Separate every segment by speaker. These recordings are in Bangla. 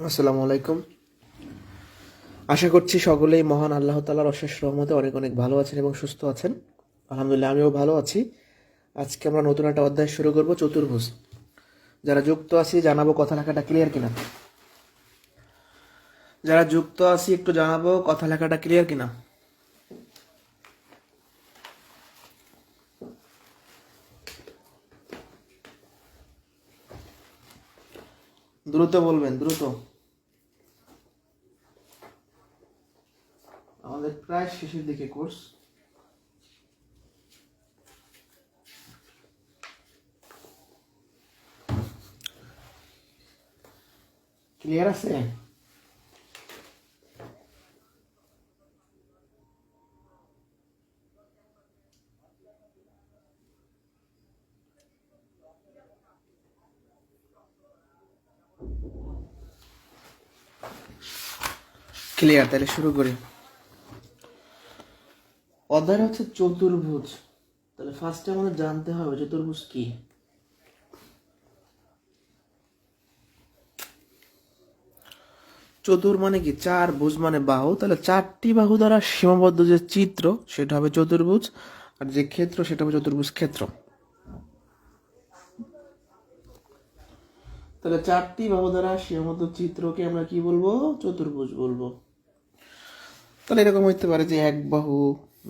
Speaker 1: আসসালামু আলাইকুম। আশা করছি সকলেই মহান আল্লাহ তাআলার অশেষ রহমতে অনেক অনেক ভালো আছেন এবং সুস্থ আছেন। আলহামদুলিল্লাহ আমিও ভালো আছি। আজকে আমরা নতুন একটা অধ্যায় শুরু করব, চতুর্ভুজ। যারা যুক্ত আছি জানাবো কথা লেখাটা ক্লিয়ার কিনা। যারা যুক্ত আছি একটু জানাবো কথা লেখাটা ক্লিয়ার কিনা। দ্রুত বলবেন, দ্রুত। আমাদের প্রায় শেষের দিকে কোর্স। ক্লিয়ার আছে? ক্লিয়ার, তাহলে শুরু করি। অধ্যায় হচ্ছে চতুর্ভুজ। তাহলে ফার্স্টে আমাদের জানতে হবে চতুর্ভুজ কি। চতুর মানে কি? চার, ভুজ মানে বাহু। তাহলে চারটি বাহু দ্বারা সীমাবদ্ধ যে চিত্র সেটা হবে চতুর্ভুজ, আর যে ক্ষেত্র সেটা হবে চতুর্ভুজ ক্ষেত্র। তাহলে চারটি বাহু দ্বারা সীমাবদ্ধ চিত্রকে আমরা কি বলবো? চতুর্ভুজ বলবো। তাহলে এরকম হইতে পারে যে এক বাহু,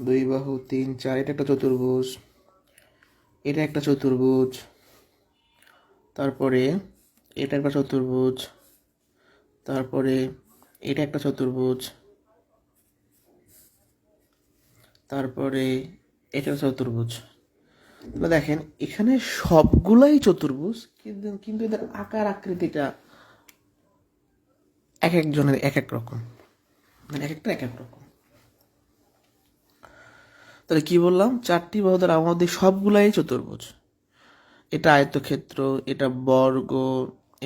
Speaker 1: দুই বাহু, তিন, চার, এটা একটা চতুর্ভুজ, এটা একটা চতুর্ভুজ, তারপরে এটা একটা চতুর্ভুজ, তারপরে এটা একটা চতুর্ভুজ, তারপরে এটা চতুর্ভুজ। তাহলে দেখেন এখানে সবগুলাই চতুর্ভুজ, কিন্তু কিন্তু এদের আকার আকৃতিটা এক একজনের এক এক রকম, মানে এক একটা এক এক রকম। তাহলে কি বললাম? চারটি বাহু দ্বারা আমাদের সবগুলাই চতুর্ভুজ। এটা আয়তক্ষেত্র, এটা বর্গ,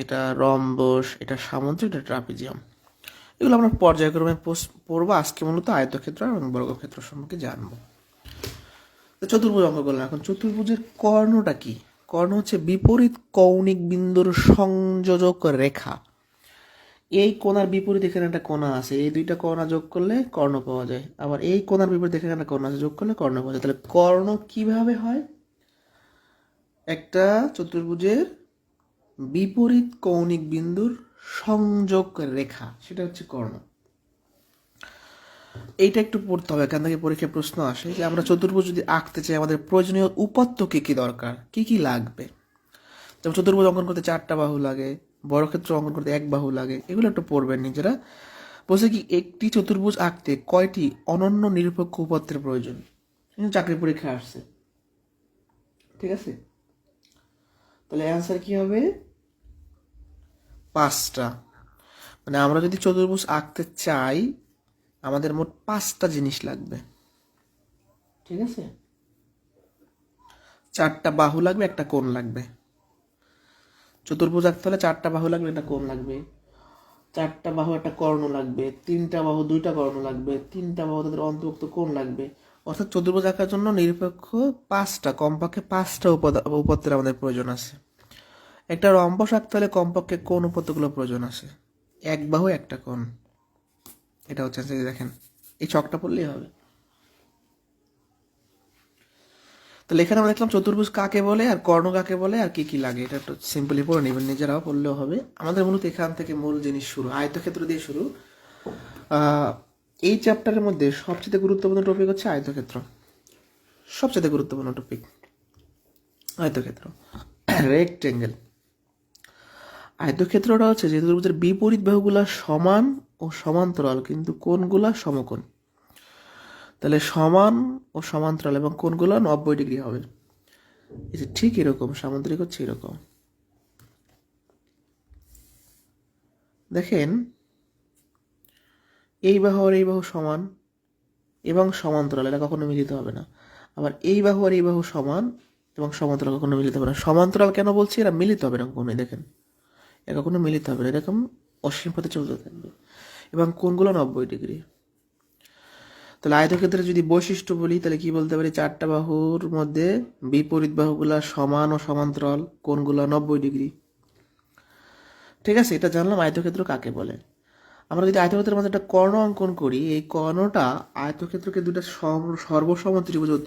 Speaker 1: এটা রম্বস, এটা সামুদ্রিক, এটা ট্রাপিজিয়াম। এগুলো আমরা পর্যায়ক্রমে পড়বো। আজকে মূলত আয়তক্ষেত্র এবং বর্গক্ষেত্র সম্পর্কে জানবো। তো চতুর্ভুজ অঙ্ক করলাম। এখন চতুর্ভুজের কর্ণটা কি? কর্ণ হচ্ছে বিপরীত কৌণিক বিন্দুর সংযোজক রেখা। এই কোণার বিপরীত এখানে একটা কোণা আছে, এই দুইটা কোণা যোগ করলে কর্ণ পাওয়া যায়। আবার এই কোণার বিপরীত এখানে একটা কোণা আছে, যোগ করলে কর্ণ পাওয়া যায়। তাহলে কর্ণ কিভাবে হয়? একটা চতুর্ভুজের বিপরীত কৌণিক বিন্দুর সংযোগ রেখা, সেটা হচ্ছে কর্ণ। এইটা একটু পড়তে হবে, এখান থেকে পরীক্ষায় প্রশ্ন আসে যে আমরা চতুর্ভুজ যদি আঁকতে চাই আমাদের প্রয়োজনীয় উপাত্ত কি কি দরকার, কি কি লাগবে। যেমন চতুর্ভুজ অঙ্কন করতে চারটা বাহু লাগে, বর্গক্ষেত্র অঙ্কন করতে এক বাহু লাগে। এগুলো একটু পড়বেন নিজেরা। বলছে কি একটি চতুর্ভুজ আঁকতে কয়টি অনন্য নিরপেক্ষ উপাত্তের প্রয়োজন। চাকরি পরীক্ষা আসছে, ঠিক আছে? তাহলে অ্যান্সার কি হবে? 5টা। মানে আমরা যদি চতুর্ভুজ আঁকতে চাই আমাদের মোট 5টা জিনিস লাগবে, ঠিক আছে? 4টা বাহু লাগবে, একটা কোণ লাগবে। চতুর্ভুজ আঁকতে হলে 4টা বাহু লাগবে, একটা কোণ লাগবে। 4টা বাহু, একটা কর্ণ লাগবে। 3টা বাহু, 2টা কর্ণ লাগবে। 3টা বাহু, তাদের অন্তর্ভুক্ত কোণ লাগবে। অর্থাৎ চতুর্ভুজ আঁকার জন্য নিরপেক্ষ 5টা, কমপক্ষে 5টা উপাত্তের আমাদের প্রয়োজন আছে। একটা রম্বস আঁকতে হলে কমপক্ষে কোণ উপাত্তগুলো প্রয়োজন আছে। এক বাহু, একটা কোণ। এটা হচ্ছে দেখেন, এই ছকটা পড়লেই হবে। তাহলে এখানে আমরা দেখলাম চতুর্ভুজ কাকে বলে আর কর্ণ কাকে বলে আর কি কি লাগে। এটা একটু সিম্পলি পড়ে নেবেন, নিজেরাও পড়লেও হবে। আমাদের মূলত এখান থেকে মূল জিনিস শুরু, আয়তক্ষেত্র দিয়ে শুরু। এই চ্যাপ্টারের মধ্যে সবচেয়ে গুরুত্বপূর্ণ টপিক হচ্ছে আয়তক্ষেত্র। সবচেয়ে গুরুত্বপূর্ণ টপিক আয়তক্ষেত্র, রেক্টেঙ্গেল। আয়তক্ষেত্রটা হচ্ছে যে চতুর্ভুজের বিপরীত বাহুগুলা সমান ও সমান্তরাল, কিন্তু কোণগুলা সমকোণ। তাহলে সমান ও সমান্তরাল এবং কোণগুলো 90 ডিগ্রি হবে। এই যে ঠিক এরকম সামুদ্রিক হচ্ছে এরকম। দেখেন এই বাহু আর এই বাহু সমান এবং সমান্তরাল, এটা কখনো মিলিত হবে না। আবার এই বাহু আর এই বাহু সমান এবং সমান্তরাল কখনো মিলিত হবে না। সমান্তরাল কেন বলছি? এরা মিলিত হবে না কখনোই। দেখেন এরা কখনো মিলিত হবে না, এরকম অসীম পথে চলতে থাকবে। এবং কোণগুলো 90 ডিগ্রি। তাহলে আয়তক্ষেত্রের যদি বৈশিষ্ট্য বলি তাহলে কি বলতে পারি? 4টা বাহুর মধ্যে বিপরীত বাহুগুলা সমান ও সমান্তরাল, কোণগুলো 90 ডিগ্রি। ঠিক আছে, এটা জানলাম আয়তক্ষেত্র কাকে বলে। আমরা যদি আয়তক্ষেত্রের মধ্যে একটা কর্ণ অঙ্কন করি, এই কর্ণটা আয়তক্ষেত্রকে দুটো সর্বসম ত্রিভুজে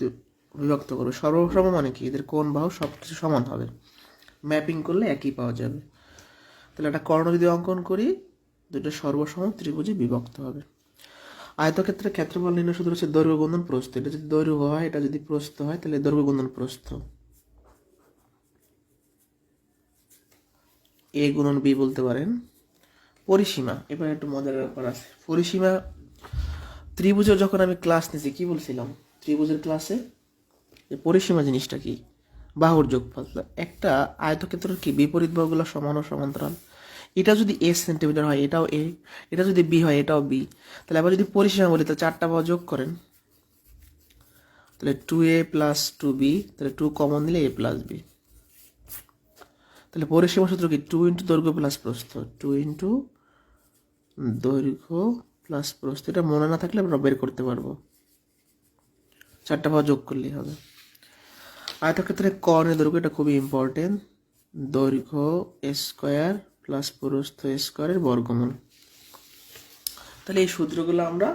Speaker 1: বিভক্ত করবে। সর্বসম মানে কি, এদের কোণ বাহু সব কিছু সমান হবে, ম্যাপিং করলে একই পাওয়া যাবে। তাহলে একটা কর্ণ যদি অঙ্কন করি, দুটো সর্বসম ত্রিভুজে বিভক্ত হবে। আয়তক্ষেত্রের ক্ষেত্রফল নির্ণয় সূত্র হচ্ছে দৈর্ঘ্য গুণন প্রস্থ। এটা যদি দৈর্ঘ্য হয়, এটা যদি প্রস্থ হয়, তাহলে দৈর্ঘ্য গুণন প্রস্থ, এ গুণন বি বলতে পারেন। পরিসীমা, এবার একটু মজার ব্যাপার আছে। পরিসীমা ত্রিভুজের যখন আমি ক্লাস নিয়েছি, কি বলছিলাম ত্রিভুজের ক্লাসে, যে পরিসীমা জিনিসটা কি, বাহুর যোগফল। একটা আয়তক্ষেত্রের কি বিপরীত বাহুগুলো সমান ও সমান্তরাল। এটা যদি এ সেন্টিমিটার হয়, এটাও এ, এটা যদি বি হয়, এটাও বি। তাহলে আবার যদি পরিসীমা বলি, তাহলে চারটা বাহু যোগ করেন, তাহলে 2a প্লাস 2b, তাহলে 2 কমন দিলে a প্লাস বি। তাহলে পরিসীমা সূত্র কি, 2 ইন্টু দৈর্ঘ্য প্লাস প্রস্থ, 2 ইন্টু দৈর্ঘ্য প্লাস প্রস্থ। এটা মনে না থাকলে আমরা বের করতে পারবো, চারটা বাহু যোগ করলেই হবে। আয়তক্ষেত্রে কর্ণের দৈর্ঘ্য, এটা খুবই ইম্পর্টেন্ট, দৈর্ঘ্য স্কোয়ার প্লাস প্রস্থ স্কোয়ারের বর্গমূল। তাহলে এই সূত্রগুলো আমরা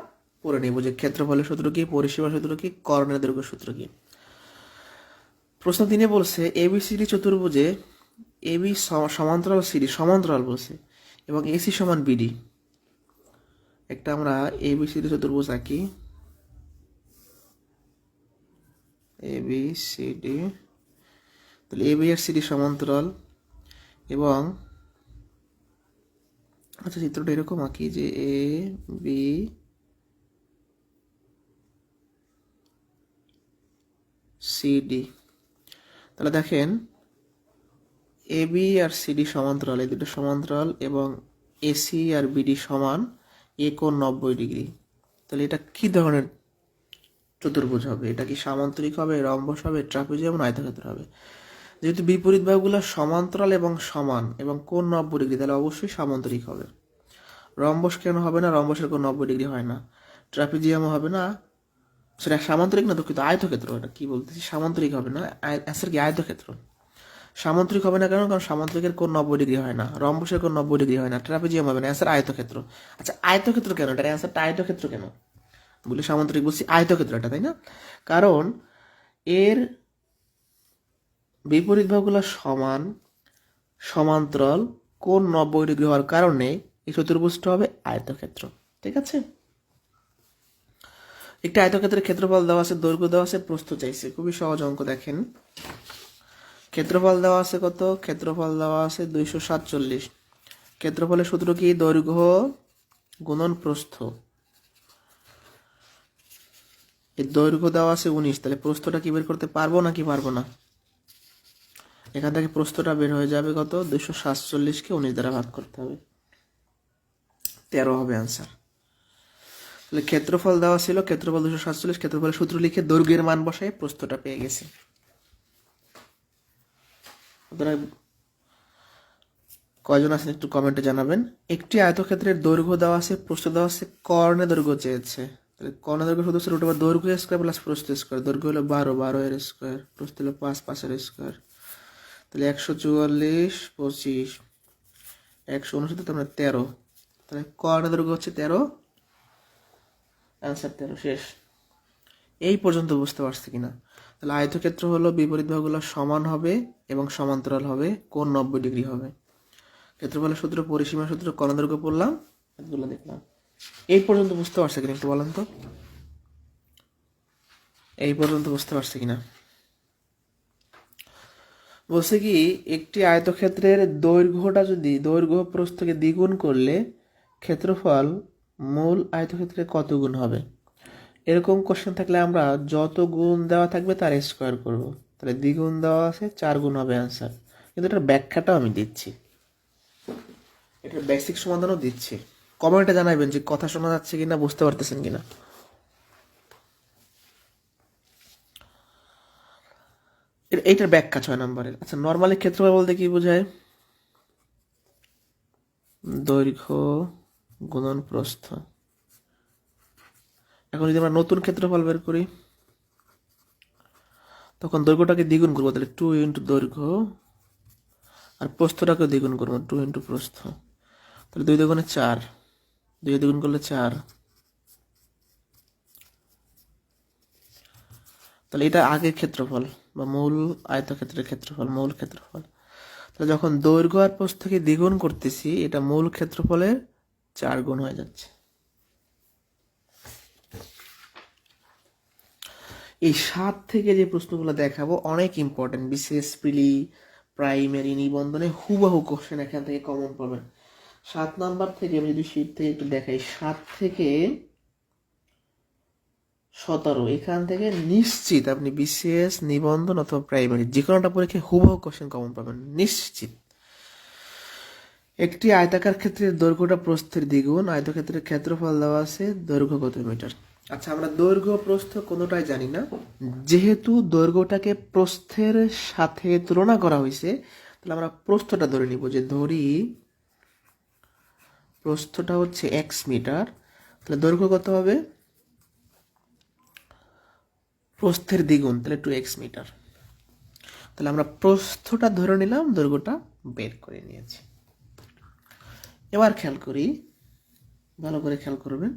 Speaker 1: পড়ে নেব, যে ক্ষেত্রফলের সূত্র কি, পরিসীমার সূত্র কি, কর্ণের দৈর্ঘ্য সূত্র কি। প্রশ্ন 3 বলছে এবিসিডি চতুর্ভুজে এবি সমান্তরাল সিডি সমান্তরাল বলছে, এবং এসি সমান বিডি। একটা আমরা এবিসিডি চতুর্ভুজ আঁকি, এবিসিডি, তাহলে এবি আর সিডি সমান্তরাল, এবং আচ্ছা চিত্রটা এরকম আঁকি যে এ বি সিডি। তাহলে দেখেন এ বি আর সিডি সমান্তরাল, এই দুটো সমান্তরাল, এবং এসি আর বিডি সমান, এ কোণ 90 ডিগ্রি। তাহলে এটা কি ধরনের চতুর্ভুজ হবে? এটা কি সামান্তরিক হবে, রম্বস হবে, ট্রাপিজিয়াম না আয়তক্ষেত্র হবে? যেহেতু বিপরীত বাহুগুলো সমান্তরাল এবং সমান এবং কোণ 90 ডিগ্রি, তাহলে অবশ্যই সামান্তরিক হবে। রম্বস কেন হবে না? রম্বসের কোণ 90 ডিগ্রি হয় না। ট্রাপিজিয়ামও হবে না, সেটা সামান্তরিক না, দুঃখিত, আয়তক্ষেত্র। এটা কি বলতেছি, সামান্তরিক হবে না, অ্যান্সার কি আয়তক্ষেত্র। সামান্তরিক হবে না কেন? কারণ সামান্তরিকের কোণ 90 ডিগ্রি হয় না, রম্বসের কোণ 90 ডিগ্রি হয় না, ট্রাপিজিয়াম হবে না, অ্যান্সার আয়তক্ষেত্র। আচ্ছা আয়তক্ষেত্র কেন, এটার অ্যান্সারটা আয়তক্ষেত্র কেন বলি, সামান্তরিক বলছি, আয়তক্ষেত্র এটা, তাই না? কারণ এর বিপরীত বাহুগুলো সমান, সমান্তরাল, কোণ 90 ডিগ্রি হওয়ার কারণে এই চতুর্ভুজটা হবে আয়তক্ষেত্র। ঠিক আছে, একটি আয়তক্ষেত্রের ক্ষেত্রফল দেওয়া আছে, দৈর্ঘ্য দেওয়া আছে, প্রস্থ চাইছে। খুবই সহজ অঙ্ক, দেখেন ক্ষেত্রফল দেওয়া আছে কত, ক্ষেত্রফল দেওয়া আছে 247। ক্ষেত্রফলের সূত্র কি, দৈর্ঘ্য গুণন প্রস্থ। এই দৈর্ঘ্য দেওয়া আছে 19, তাহলে প্রস্থটা কি বের করতে পারবো নাকি পারবো না? এখান থেকে প্রস্থটা বের হয়ে যাবে কত, 247কে 19 দ্বারা ভাগ করতে হবে, 13 হবে অ্যান্সার। তাহলে ক্ষেত্রফল দেওয়া ছিল, ক্ষেত্রফল 247, ক্ষেত্রফলের সূত্র লিখে দৈর্ঘ্যের মান বসায় প্রস্থটা পেয়ে গেছে। আপনারা কয়জন আছেন একটু কমেন্টে জানাবেন। একটি আয়তক্ষেত্রের দৈর্ঘ্য দেওয়া আছে, প্রস্থ দেওয়া আছে, কর্ণের দৈর্ঘ্য চেয়েছে। তাহলে কর্ণের দৈর্ঘ্য সূত্র হচ্ছে রুট ওভার দৈর্ঘ্য স্কোয়ার প্লাস প্রস্থ স্কোয়ার। দৈর্ঘ্য হলো 12, 12 এর স্কোয়ার, প্রস্থ হলো 5, 5 এর স্কোয়ার। তাহলে 144, 25, 169, তার মানে 13। তাহলে কর্ণের দৈর্ঘ্য হচ্ছে 13, অ্যান্সার 13, শেষ। এই পর্যন্ত বুঝতে পারছি কিনা? তাহলে আয়তক্ষেত্র হলো বিপরীত বাহুগুলো সমান হবে এবং সমান্তরাল হবে, কোণ 90 ডিগ্রি হবে। ক্ষেত্রফলের সূত্র, পরিসীমার সূত্র, কর্ণ দৈর্ঘ্য পড়লাম, এগুলো দেখলাম। এই পর্যন্ত বুঝতে পারছে কিনা একটু বলেন তো, এই পর্যন্ত বুঝতে পারছে কিনা? বলছে কি, একটি আয়তক্ষেত্রের দৈর্ঘ্যটা যদি দৈর্ঘ্য প্রস্থকে দ্বিগুণ করলে ক্ষেত্রফল মূল আয়তক্ষেত্রে কত গুণ হবে? এরকম কোশ্চেন থাকলে আমরা যত গুণ দেওয়া থাকবে তার স্কোয়ার করব। তাহলে দ্বিগুণ দেওয়া আছে, 4 গুণ হবে অ্যান্সার। কিন্তু এটার ব্যাখ্যাটাও আমি দিচ্ছি, এটার বেসিক সমাধানও দিচ্ছি। কমেন্টে জানাবেন যে কথা শোনা যাচ্ছে কিনা, বুঝতে পারতেছেন কিনা। এইটার ব্যাখ্যা 6 নম্বরের। আচ্ছা, নর্মালি ক্ষেত্রফল বলতে কি বোঝায়? দৈর্ঘ্য গুণন প্রস্থ। এখন যদি আমরা নতুন ক্ষেত্রফল বের করি, তখন দৈর্ঘ্যটাকে দ্বিগুণ করবো, তাহলে 2 ইন্টু দৈর্ঘ্য আর প্রস্থটাকে দ্বিগুণ করবো, 2 ইন্টু প্রস্থ, তাহলে 2 দুগুণে 4, 2 দ্বিগুণ করলে 4, তাহলে এটা আগের ক্ষেত্রফল বা মূল আয়তক্ষেত্রের ক্ষেত্রফল, মূল ক্ষেত্রফল। তাহলে যখন দৈর্ঘ্য আর প্রস্থকে দ্বিগুণ করতেছি, এটা মূল ক্ষেত্রফলের 4 গুণ হয়ে যাচ্ছে। এই 7 থেকে যে প্রশ্নগুলো দেখাবো অনেক ইম্পর্টেন্ট, বিশেষ প্রিলি, প্রাইমারি, নিবন্ধনে হুবহু কোশ্চেন এখান থেকে কমন পাবেন। 7 নাম্বার থেকে আমি যদি শীট থেকে একটু দেখাই, 7 থেকে 17 এখান থেকে নিশ্চিত আপনি বিসিএস, নিবন্ধন অথবা প্রাইমারি যে কোনোটা পরীক্ষায় হুবহু কোশ্চেন কমন পাবেন নিশ্চিত। একটি আয়তাকার ক্ষেত্রের দৈর্ঘ্যটা প্রস্থের দ্বিগুণ, আয়তক্ষেত্রের ক্ষেত্রফল দেওয়া আছে, দৈর্ঘ্য কত মিটার। আচ্ছা, আমরা দৈর্ঘ্য প্রস্থ কোনোটাই জানি না, যেহেতু দৈর্ঘ্যটাকে প্রস্থের সাথে তুলনা করা হয়েছে, তাহলে আমরা প্রস্থটা ধরে নিব, যে ধরি প্রস্থটা হচ্ছে x মিটার, তাহলে দৈর্ঘ্য কত হবে, প্রস্থের দ্বিগুণ, তাহলে 2x মিটার। তাহলে আমরা প্রস্থটা ধরে নিলাম, দৈর্ঘ্যটা বের করে নিয়েছি। এবার খেয়াল করি, ভালো করে খেয়াল করবেন,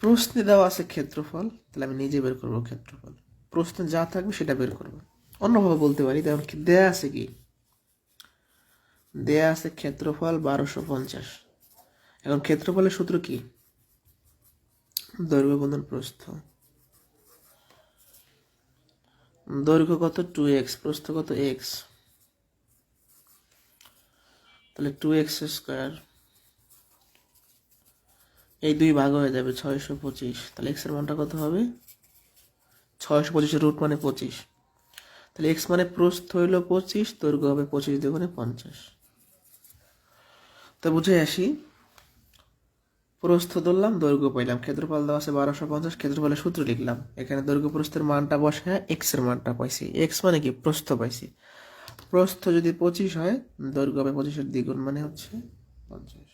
Speaker 1: প্রশ্নে দেওয়া আছে ক্ষেত্রফল, তাহলে আমি নিজে বের করবো ক্ষেত্রফল, প্রশ্নে যা থাকবে সেটা বের করবো। অন্যভাবে বলতে পারি, তেমন দেয়া আছে কি, দেয়া আছে ক্ষেত্রফল 1250। এখন ক্ষেত্রফলের সূত্র কি, দৈর্ঘ্য গুণন প্রস্থ, দৈর্ঘ্য কত 2x, প্রস্থ কত x, তাহলে 2x স্কয়ার, এই 2 ভাগ হয়ে যাবে 625, তাহলে x এর মানটা কত হবে, 625 এর রুট মানে 25, তাহলে x মানে প্রস্থ হইল 25, দৈর্ঘ্য হবে 25 দুগুণে 50। তো বুঝে আসি, প্রস্থ ধরলাম, দৈর্ঘ্য পাইলাম, ক্ষেত্রফল দেওয়া আছে 1250, ক্ষেত্রফলের সূত্র লিখলাম, এখানে দৈর্ঘ্য প্রস্থের মানটা বসে x এর মানটা পাইছি, x মানে কি, প্রস্থ পাইছি, প্রস্থ যদি 25 হয়, দৈর্ঘ্য হবে 25 এর দ্বিগুণ মানে হচ্ছে 50।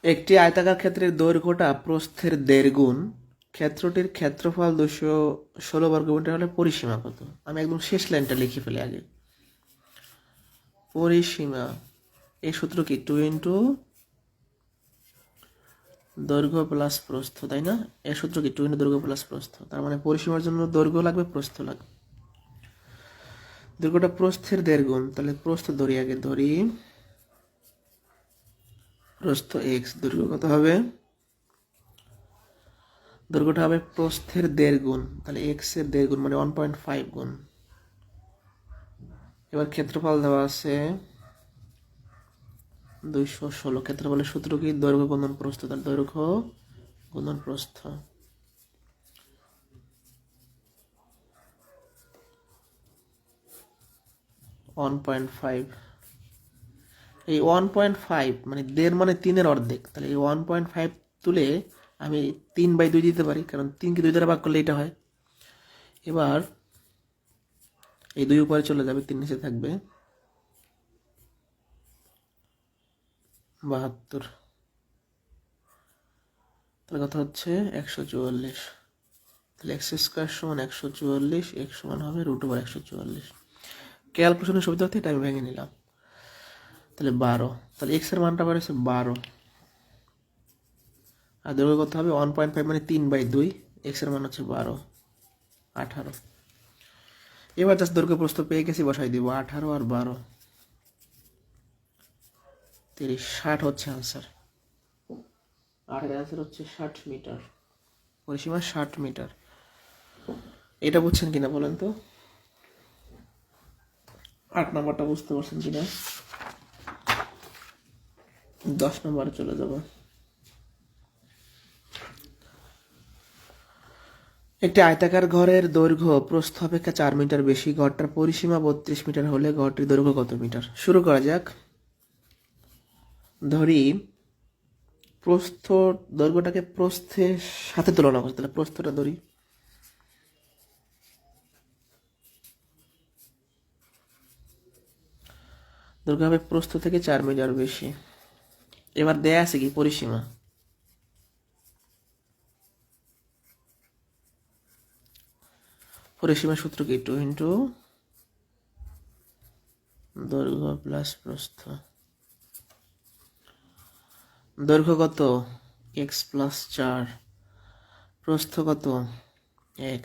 Speaker 1: একটি আয়তাকার ক্ষেত্রের দৈর্ঘ্যটা প্রস্থের 1.5 গুণ, ক্ষেত্রটির ক্ষেত্রফল 216 বর্গমিটার হলে পরিসীমা কত। আমি একদম শেষ লাইনটা লিখে ফেলি আগে, পরিসীমা, এই সূত্র কি, 2 ইন্টু দৈর্ঘ্য প্লাস প্রস্থ, তাই না, এর সূত্র কি 2 ইন্টু দৈর্ঘ্য প্লাস প্রস্থ, তার মানে পরিসীমার জন্য দৈর্ঘ্য লাগবে, প্রস্থ লাগবে। দৈর্ঘ্যটা প্রস্থের 1.5 গুণ, তাহলে প্রস্থ ধরি আগে, ধরি প্রস্থ x, দৈর্ঘ্য কত হবে, দৈর্ঘ্যটা হবে প্রস্থের 1.5 গুণ, তাহলে x এর 1.5 গুণ মানে 1.5 গুণ। এবার ক্ষেত্রফল দেওয়া আছে 216, ক্ষেত্রফলের সূত্র কি, দৈর্ঘ্য গুণন প্রস্থ, তাহলে দৈর্ঘ্য গুণন প্রস্থ, 1.5, এই 1.5 মানে 1.5 মানে 3 এর অর্ধেক, তাহলে এই 1.5 তুলে আমি 3/2 দিতে পারি, কারণ 3কে 2 দ্বারা ভাগ করলে এটা হয়। এবার এই 2 উপরে চলে যাবে, 3 নিচে থাকবে, 72, তাহলে কথা হচ্ছে 144, তাহলে x স্কয়ার সমান 144, x সমান হবে √144। ক্যালকুলেশনের সুবিধার্থে এটা আমি ভেঙে নিলাম, তাহলে 12, তাহলে x এর মানটা বেরোচ্ছে 12, আর দৈর্ঘ্য কত হবে 1.5 মানে 3/2, x এর মান হচ্ছে 12, 18। এবার জাস্ট দৈর্ঘ্য প্রস্থ পেয়ে গেছি, বসাই দিব, 18 আর 12 30, 60 হচ্ছে আনসার। 8 আনসার হচ্ছে 60 মিটার, পরিসীমা 60 মিটার। এটা বুঝছেন কিনা বলেন তো, 8 নম্বরটা বুঝতে পারছেন কিনা। 10 নম্বরে চলে যাব। একটি আয়তাকার ঘরের দৈর্ঘ্য প্রস্থ অপেক্ষা 4 মিটার বেশি, ঘরটার পরিসীমা 32 মিটার হলে ঘরটির দৈর্ঘ্য কত মিটার। শুরু করা যাক। ধরি প্রস্থ দৈর্ঘ্যটাকে প্রস্থের সাথে তুলনা করছি, তাহলে প্রস্থটা ধরি। দৈর্ঘ্য হবে প্রস্থ থেকে 4 মিটার বেশি। এবার দেয়া আছে কি পরিসীমা, পরিসীমার সূত্র কি 2 ইন্টু দৈর্ঘ্য প্লাস প্রস্থ। দৈর্ঘ্য কত x প্লাস 4, প্রস্থ কত x,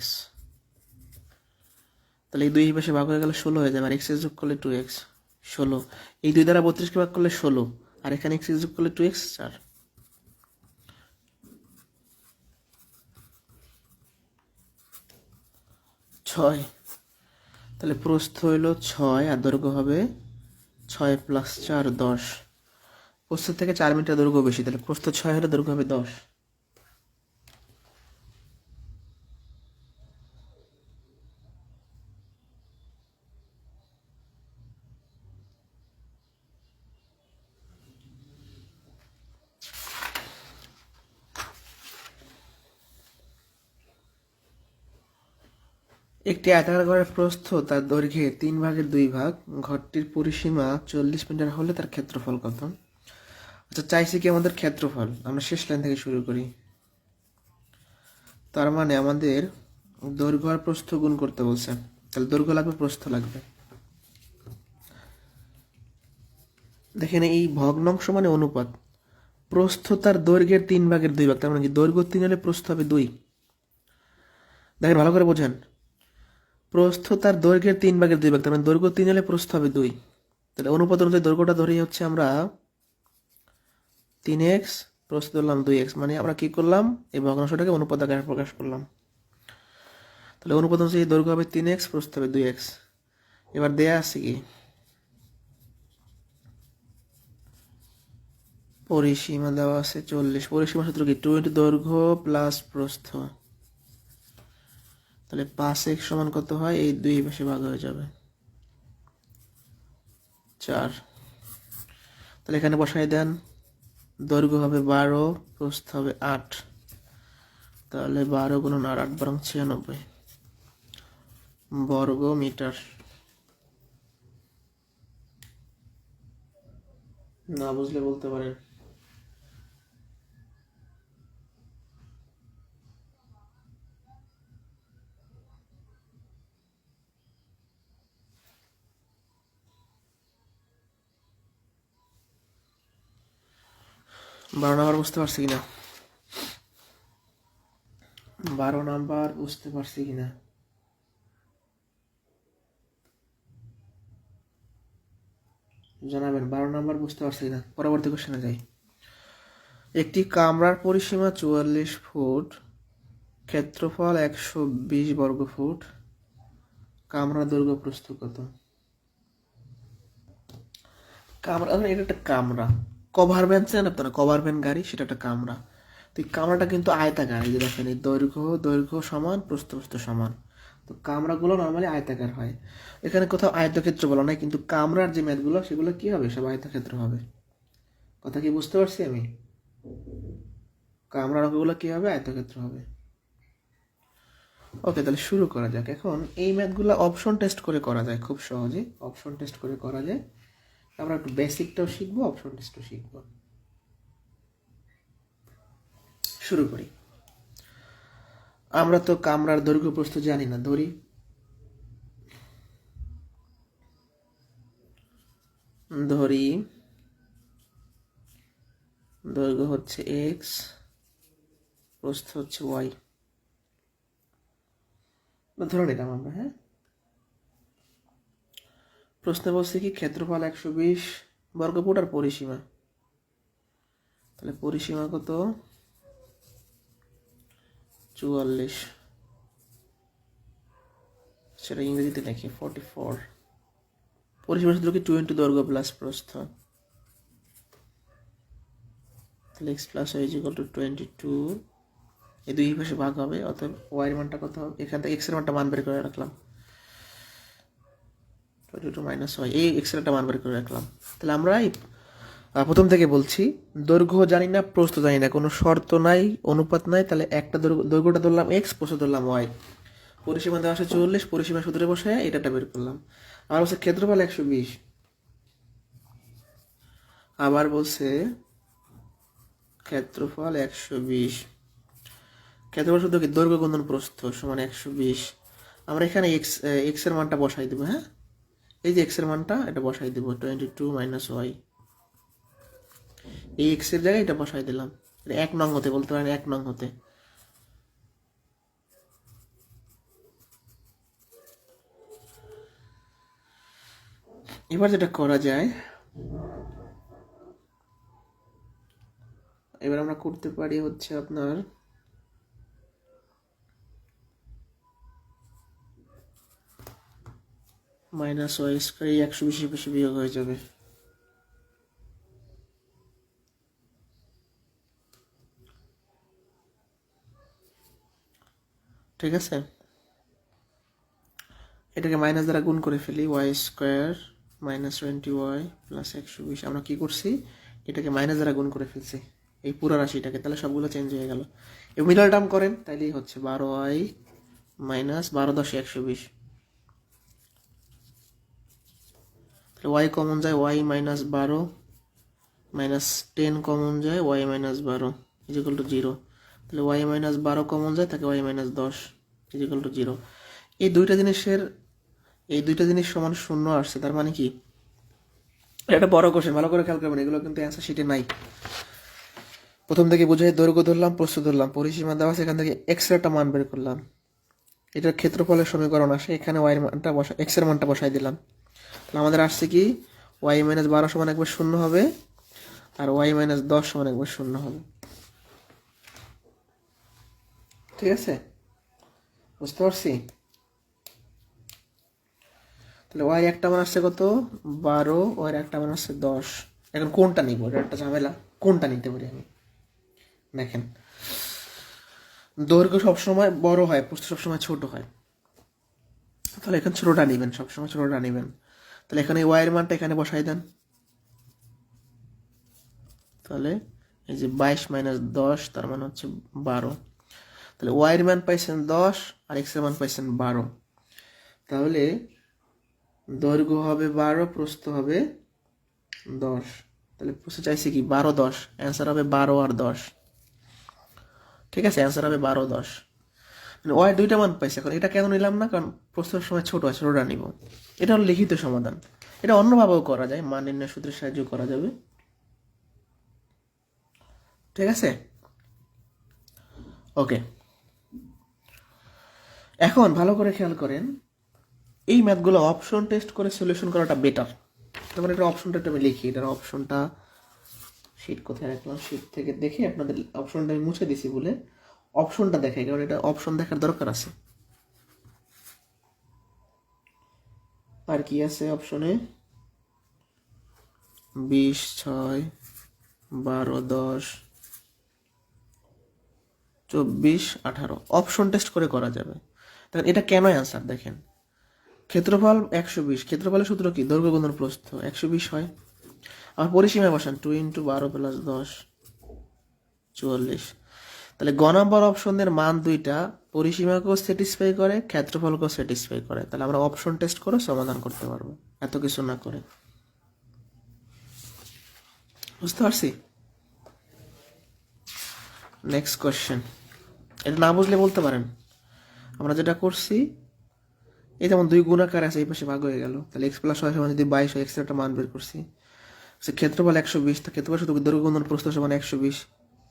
Speaker 1: তাহলে এই দুই পাশে ভাগ হয়ে গেলে 16 হয়ে যাবে, আর x যোগ করলে 2x 16, এই 2 দ্বারা 32কে ভাগ করলে 16, আর এখানে x যোগ করলে 2x 4। ছয়, তাহলে প্রস্থ হইল 6 আর দৈর্ঘ্য হবে 6 প্লাস 4 10। প্রস্থ থেকে 4 মিটার দৈর্ঘ্য বেশি, তাহলে প্রস্থ 6 হলে দৈর্ঘ্য হবে 10। একটি আয়তাকার ঘরের প্রস্থ তার দৈর্ঘ্যের 3 ভাগের 2 ভাগ, ঘরটির পরিসীমা 40 মিটার হলে তার ক্ষেত্রফল কত? আচ্ছা, চাইছি কি আমাদের ক্ষেত্রফল, আমরা শেষ লাইন থেকে শুরু করি। তার মানে আমাদের দৈর্ঘ্য আর প্রস্থ গুণ করতে বলছে, তাহলে দৈর্ঘ্য লাগবে প্রস্থ লাগবে। দেখেন এই ভগ্নাংশ মানে অনুপাত, প্রস্থ তার দৈর্ঘ্যের 3 ভাগের 2 ভাগ, তার মানে কি দৈর্ঘ্য 3 হলে প্রস্থ হবে 2। দেখেন ভালো করে বোঝেন, প্রস্থ তার দৈর্ঘ্যের 3 ভাগের 2 ভাগ, তার মানে দৈর্ঘ্য 3 হলে প্রস্থ হবে 2। তাহলে অনুপাত অনুযায়ী দৈর্ঘ্যটা ধরেই হচ্ছে আমরা 3x, প্রস্থ ধরলাম 2x, মানে আমরা কি করলাম এই ভগ্নাংশটাকে অনুপাত আকারে প্রকাশ করলাম। তাহলে অনুপাত অনুযায়ী দৈর্ঘ্য হবে 3x, প্রস্থ হবে 2x। এবার দেয়া আছে কি পরিসীমা দেওয়া আছে 40, পরিসীমা সূত্র কি 2 ইন্টু দৈর্ঘ্য প্লাস প্রস্থ, তাহলে 5x সমান কত হয়, এই 2 পাশে ভাগ হয়ে যাবে 4। তাহলে এখানে বসাই দেন, দৈর্ঘ্য হবে 12, প্রস্থ হবে 8, তাহলে 12 গুণন 8, 8 বরং 96 বর্গ মিটার। না বুঝলে বলতে পারেন। বারো নাম্বার বুঝতে পারছি কিনা, 12 নাম্বার বুঝতে পারছি কিনা? জানাবেন 12 নাম্বার বুঝতে পারছি কিনা। পরবর্তী কোশ্চেনে যাই। একটি কামরার পরিসীমা 44 ফুট, ক্ষেত্রফল 120 বর্গ ফুট, কামরার দৈর্ঘ্য প্রস্থ কত? কামরা, এটা একটা কামরা, কভার ভ্যান চেন আপনারা, কভার ভ্যান গাড়ি, সেটা একটা কামরা। তো এই কামরাটা কিন্তু আয়তাকার, এই যে দেখেন এই দৈর্ঘ্য সমান, প্রস্থ সমান। তো কামরাগুলো নর্মালি আয়তাকার হয়, এখানে কোথাও আয়তক্ষেত্র বলা নাই, কিন্তু কামরার যে ম্যাথগুলো সেগুলো কি হবে, সব আয়তক্ষেত্র হবে। কথা কি বুঝতে পারছি আমি? কামরার অঙ্কগুলো কি হবে, আয়তক্ষেত্র হবে। ওকে, তাহলে শুরু করা যাক। এখন এই ম্যাথগুলো অপশন টেস্ট করে করা যায় খুব সহজে, অপশন টেস্ট করে করা যায়। আমরা একটু বেসিকটাও শিখবো, অপশন টেস্টও শিখবো। শুরু করি। আমরা তো কামরার দৈর্ঘ্য প্রস্থ জানি না, ধরি দৈর্ঘ্য হচ্ছে x, প্রস্থ হচ্ছে y, ধরে নিলাম আমরা। হ্যাঁ, প্রশ্নে বলছে কি ক্ষেত্রফল 120 বর্গফুট আর পরিসীমা, তাহলে পরিসীমা কত 44, সেটা ইংরেজিতে লিখি 44। পরিসীমা সূত্র কি 2 ইন্টু দৈর্ঘ্য প্লাস প্রস্থ, তাহলে x plus y equal to 22, এই দুই পাশে ভাগ হবে, অতএব y এর মানটা কত হবে, এখান থেকে x এর মানটা মান বের করে রাখলাম 22 মাইনাস y, এই x এর একটা মান বের করে রাখলাম। তাহলে আমরা প্রথম থেকে বলছি, দৈর্ঘ্য জানি না, প্রস্থ জানি না, কোনো শর্ত নাই, অনুপাত নাই, তাহলে একটা দৈর্ঘ্যটা ধরলাম এক্স, প্রস্থ ধরলাম ওয়াই। পরিসীমা দেওয়া আছে 40, পরিসীমা সূত্রে বসায় এটাটা বের করলাম। আবার বলছে ক্ষেত্রফল 120, আবার বলছে ক্ষেত্রফল 120। ক্ষেত্রফল সূত্র কি? দৈর্ঘ্য গুণন প্রস্থ সমান 120। আমরা এখানে এক্স এর মানটা বসাই দেবো। হ্যাঁ, এই যে এক্স এর মানটা এটা বসাই দেবো, 22 মাইনাস ওয়াই। এই এক্স এর জায়গায় এটা বসাই দিলাম। এটা 1 নং হতে বলতে পারেন, 1 নং হতে। এবার যেটা করা যায়, এবার আমরা করতে পারি হচ্ছে আপনার মাইনাস ওয়াই স্কোয়ার, এই 120 বেশি বিয়োগ হয়ে যাবে। ঠিক আছে, এটাকে মাইনাস দ্বারা গুণ করে ফেলি। Y square minus 20y plus 120। আমরা কি করছি? এটাকে মাইনাস দ্বারা গুণ করে ফেলছি এই পুরো রাশিটাকে, তাহলে সবগুলো চেঞ্জ হয়ে গেল। এই মিডল টার্ম করেন, তাইলেই হচ্ছে 12y মাইনাস 12 10 120। তাহলে y কমন যায়, y মাইনাস 12 মাইনাস 10 কমন যায়, y minus 12 is equal to 0। তাহলে y মাইনাস 12 কমন যায়, তাকে y minus 10 is equal to 0। এই দুইটা জিনিস সমান শূন্য আসছে, তার মানে কি? এটা বড় কোশ্চেন, ভালো করে খেয়াল করবেন, এগুলো কিন্তু অ্যান্সার শিটে নাই। প্রথম থেকে বুঝাই, দৈর্ঘ্য ধরলাম, প্রস্থ ধরলাম, পরিসীমা দেওয়া আছে, এখান থেকে এক্স এর একটা মান বের করলাম। এটার ক্ষেত্রফলের সমীকরণ আসে, এখানে ওয়াই এর মানটা এক্স এর মানটা বসাই দিলাম। তাহলে আমাদের আসছে কি? ওয়াই মাইনাস 12 সমান একবার শূন্য হবে, আর ওয়াই মাইনাস 10 সমান একবার শূন্য হবে। ঠিক আছে, বুঝতে পারছি? তাহলে ওয়াই একটা মান আসছে কত? 12, ওয়াই একটা মান আসছে 10। এখন কোনটা নিব? এটা একটা ঝামেলা, কোনটা নিতে পারি আমি? দেখেন, দৈর্ঘ্য সবসময় বড় হয়, প্রস্থ সবসময় ছোট হয়, তাহলে এখানে ছোটটা নেবেন, সবসময় ছোটটা নেবেন। তাহলে এখানে ওয়াই এর মানটা এখানে বসাই দেন। তাহলে এই যে 22 মাইনাস 10, তার মানে হচ্ছে 12। তাহলে ওয়াই এর মান পাইছেন 10 আর এক্স এর মান পাইছেন 12। তাহলে দৈর্ঘ্য হবে 12, প্রস্থ হবে 10। তাহলে প্রশ্ন চাইছে কি? 12 10, অ্যান্সার হবে 12 আর 10। ঠিক আছে, অ্যান্সার হবে 12 10। মানে ওয়াই দুইটা মান পাইছে। এখন এটা কেন নিলাম না? কারণ প্রশ্নের সময় ছোট হয়, ছোটটা নিব। এটা হলো লিখিত সমাধান। এটা অন্যভাবেও করা যায়, মান নির্ণয় সূত্রের সাহায্য করা যাবে। ঠিক আছে, ওকে। এখন ভালো করে খেয়াল করেন, এই ম্যাথগুলো অপশন টেস্ট করে সলিউশন করাটা বেটার। তারপরে এটা অপশনটা একটু আমি লিখি, এটার অপশনটা শিট কোথায় রাখলাম, শিট থেকে দেখে আপনাদের অপশনটা আমি মুছে দিছি বলে অপশনটা দেখাই, কারণ এটা অপশন দেখার দরকার আছে। আর কি আছে অপশনে? 20 6 12 10 24 18 অপশন টেস্ট করে করা যাবে। দেখেন এটা কেন অ্যান্সার, দেখেন ক্ষেত্রফল 120, ক্ষেত্রফলের সূত্র কি? দৈর্ঘ্য গুণন প্রস্থ, 120 হয়। আর পরিসীমা বসান, 2 × 12 + 10 44। তাহলে গ নম্বর অপশনের মান দুইটা পরিসীমাকেও স্যাটিসফাই করে, ক্ষেত্রফলকেও স্যাটিসফাই করে। তাহলে আমরা অপশন টেস্ট করে সমাধান করতে পারবো, এত কিছু না করে। বুঝতে পারছি? Next question. এটা না বুঝলে বলতে পারেন। আমরা যেটা করছি, এই যেমন 2 গুণাকার আছে, এই পাশে ভাগ হয়ে গেল, তাহলে x + y সমান যদি 22 হয়, x এর একটা মান বের করছি। ক্ষেত্রফল 120, তা ক্ষেত্রফল শুধু দৈর্ঘ্য গুণন প্রস্থ সমান 120।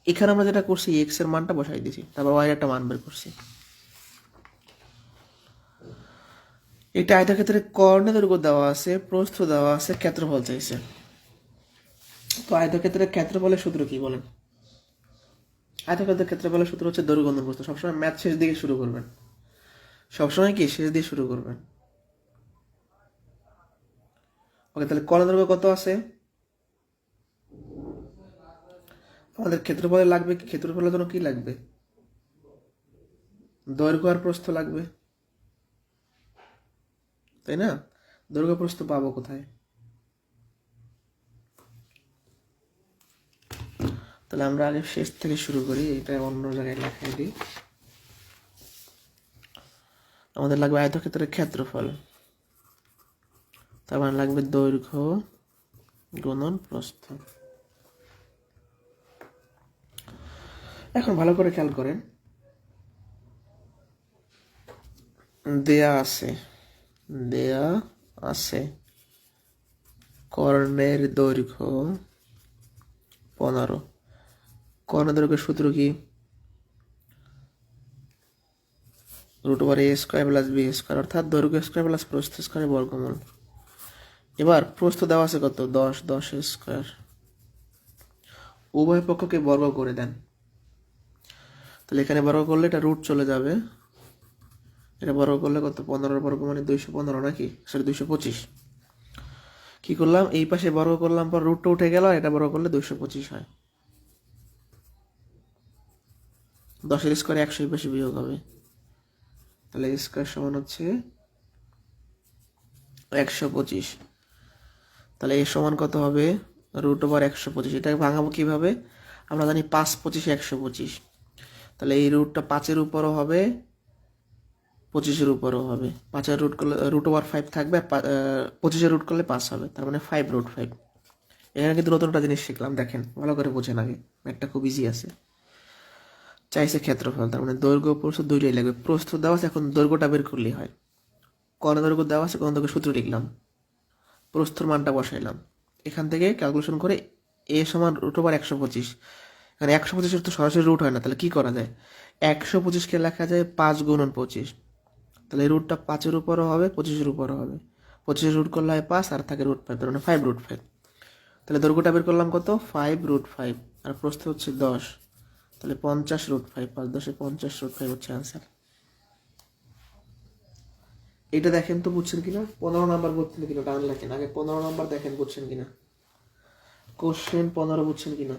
Speaker 1: এখানে আমরা যেটা করছি, x এর মানটা বসাই দিয়েছি, তারপর y এর একটা মান বের করছি। এটা আয়তক্ষেত্রে কর্ণে দৈর্ঘ্য দেওয়া আছে, প্রস্থ দেওয়া আছে, ক্ষেত্রফল চাইছে। তো আয়তক্ষেত্রের ক্ষেত্রফলের সূত্র কি বলেন? আয়তক্ষেত্রের ক্ষেত্রফলের সূত্র হচ্ছে দৈর্ঘ্য গুণন প্রস্থ। সবসময় ম্যাথ শেষ দিকে শুরু করবেন, সবসময় কি শেষ দিয়ে শুরু করবেন। ওকে, তাহলে কর্ণ দৈর্ঘ্য কত আছে? আমাদের ক্ষেত্রফলে লাগবে কি? ক্ষেত্রফলের জন্য কি লাগবে? দৈর্ঘ্য আর প্রস্থ লাগবে, তাই না? দৈর্ঘ্য প্রস্থ পাবো কোথায়? তাহলে আমরা আগে শেষ থেকে শুরু করি, এটা অন্য জায়গায় লেখাই দিই। আমাদের লাগবে আয়তক্ষেত্রের ক্ষেত্রফল, তার মানে লাগবে দৈর্ঘ্য গুণন প্রস্থ। এখন ভালো করে খেয়াল করেন, দেয়া আছে কর্ণের দৈর্ঘ্য 15। কর্ণের দৈর্ঘ্যের সূত্র কি? √a² + b², অর্থাৎ দৈর্ঘ্য স্কয়ার প্লাস প্রস্থ স্কয়ারের বর্গমূল। এবার প্রস্থ দেওয়া আছে কত? 10 উভয় পক্ষকে বর্গ করে দেন। তাহলে এখানে বর্গ করলে এটা রুট চলে যাবে, এটা বর্গ করলে কত? 15 বর্গ মানে 215 নাকি? সরি 225। কি করলাম? এই পাশে বর্গ করলাম, পর রুটটা উঠে গেল, আর এটা বর্গ করলে 225 হয়। 10 স্কয়ার 100 এই পাশে বিয়োগ হবে, তাহলে স্কয়ার সমান হচ্ছে 125। তাহলে এ সমান কত হবে? √125। এটাকে ভাঙাবো কিভাবে? আমরা জানি 5 25 125। তাহলে এই রুটটা 5-এর উপরও হবে, 25-এর উপরও হবে। 5-এর রুট করলে √5 থাকবে, 25-এর রুট করলে 5 হবে, তার মানে 5√5। এখানে কিন্তু নতুন একটা জিনিস শিখলাম, দেখেন ভালো করে বোঝেন আগে, ম্যাথটা খুব ইজি আছে। চাইছে ক্ষেত্রফল, তার মানে দৈর্ঘ্য প্রস্থ দুইটাই লাগবে। প্রস্থ দেওয়া আছে, এখন দৈর্ঘ্যটা বের করলেই হয়। কর্ণ দৈর্ঘ্য দেওয়া আছে, কর্ণ দৈর্ঘ্য সূত্র লিখলাম, প্রস্থর মানটা বসাইলাম, এখান থেকে ক্যালকুলেশন করে a সমান √125। এখানে 125 তো সরাসরি রুট হয় না, তাহলে কি করা যায়? 125কে লেখা যায় 5 গুণন 25। তাহলে এই রুটটা 5-এর উপরও হবে, 25-এর উপরও হবে। 25-এর রুট করলে হয় 5, আর থাকে √5, তার মানে 5√5। তাহলে দৈর্ঘ্যটা বের করলাম কত? 5√5, আর প্রস্থ হচ্ছে 10, তাহলে 50√5। 5 10 50√5 হচ্ছে আনসার। এটা দেখেন তো বুঝছেন কিনা? 15 নাম্বার বুঝছেন কিনা? ডান লেখেন আগে, 15 নাম্বার দেখেন বুঝছেন কিনা। কোশ্চেন 15 বুঝছেন কিনা?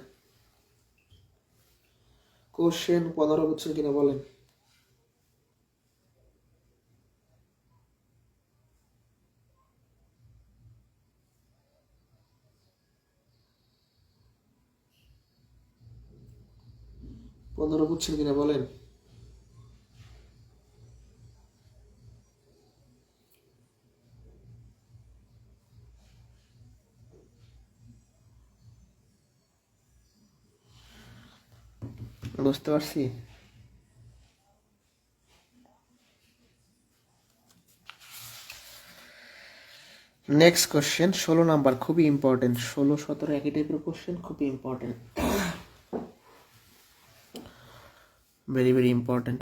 Speaker 1: কোশ্চেন 15 বুঝছেন কিনা বলেন। পনেরো বুঝছেন কিনা বলেন। বুঝতে পারছি। নেক্সট কোশ্চেন 16 নাম্বার, খুবই ইম্পর্টেন্ট। 16 17 একই টাইপের কোশ্চেন, খুবই ইম্পর্টেন্ট, ভেরি ভেরি ইম্পর্টেন্ট।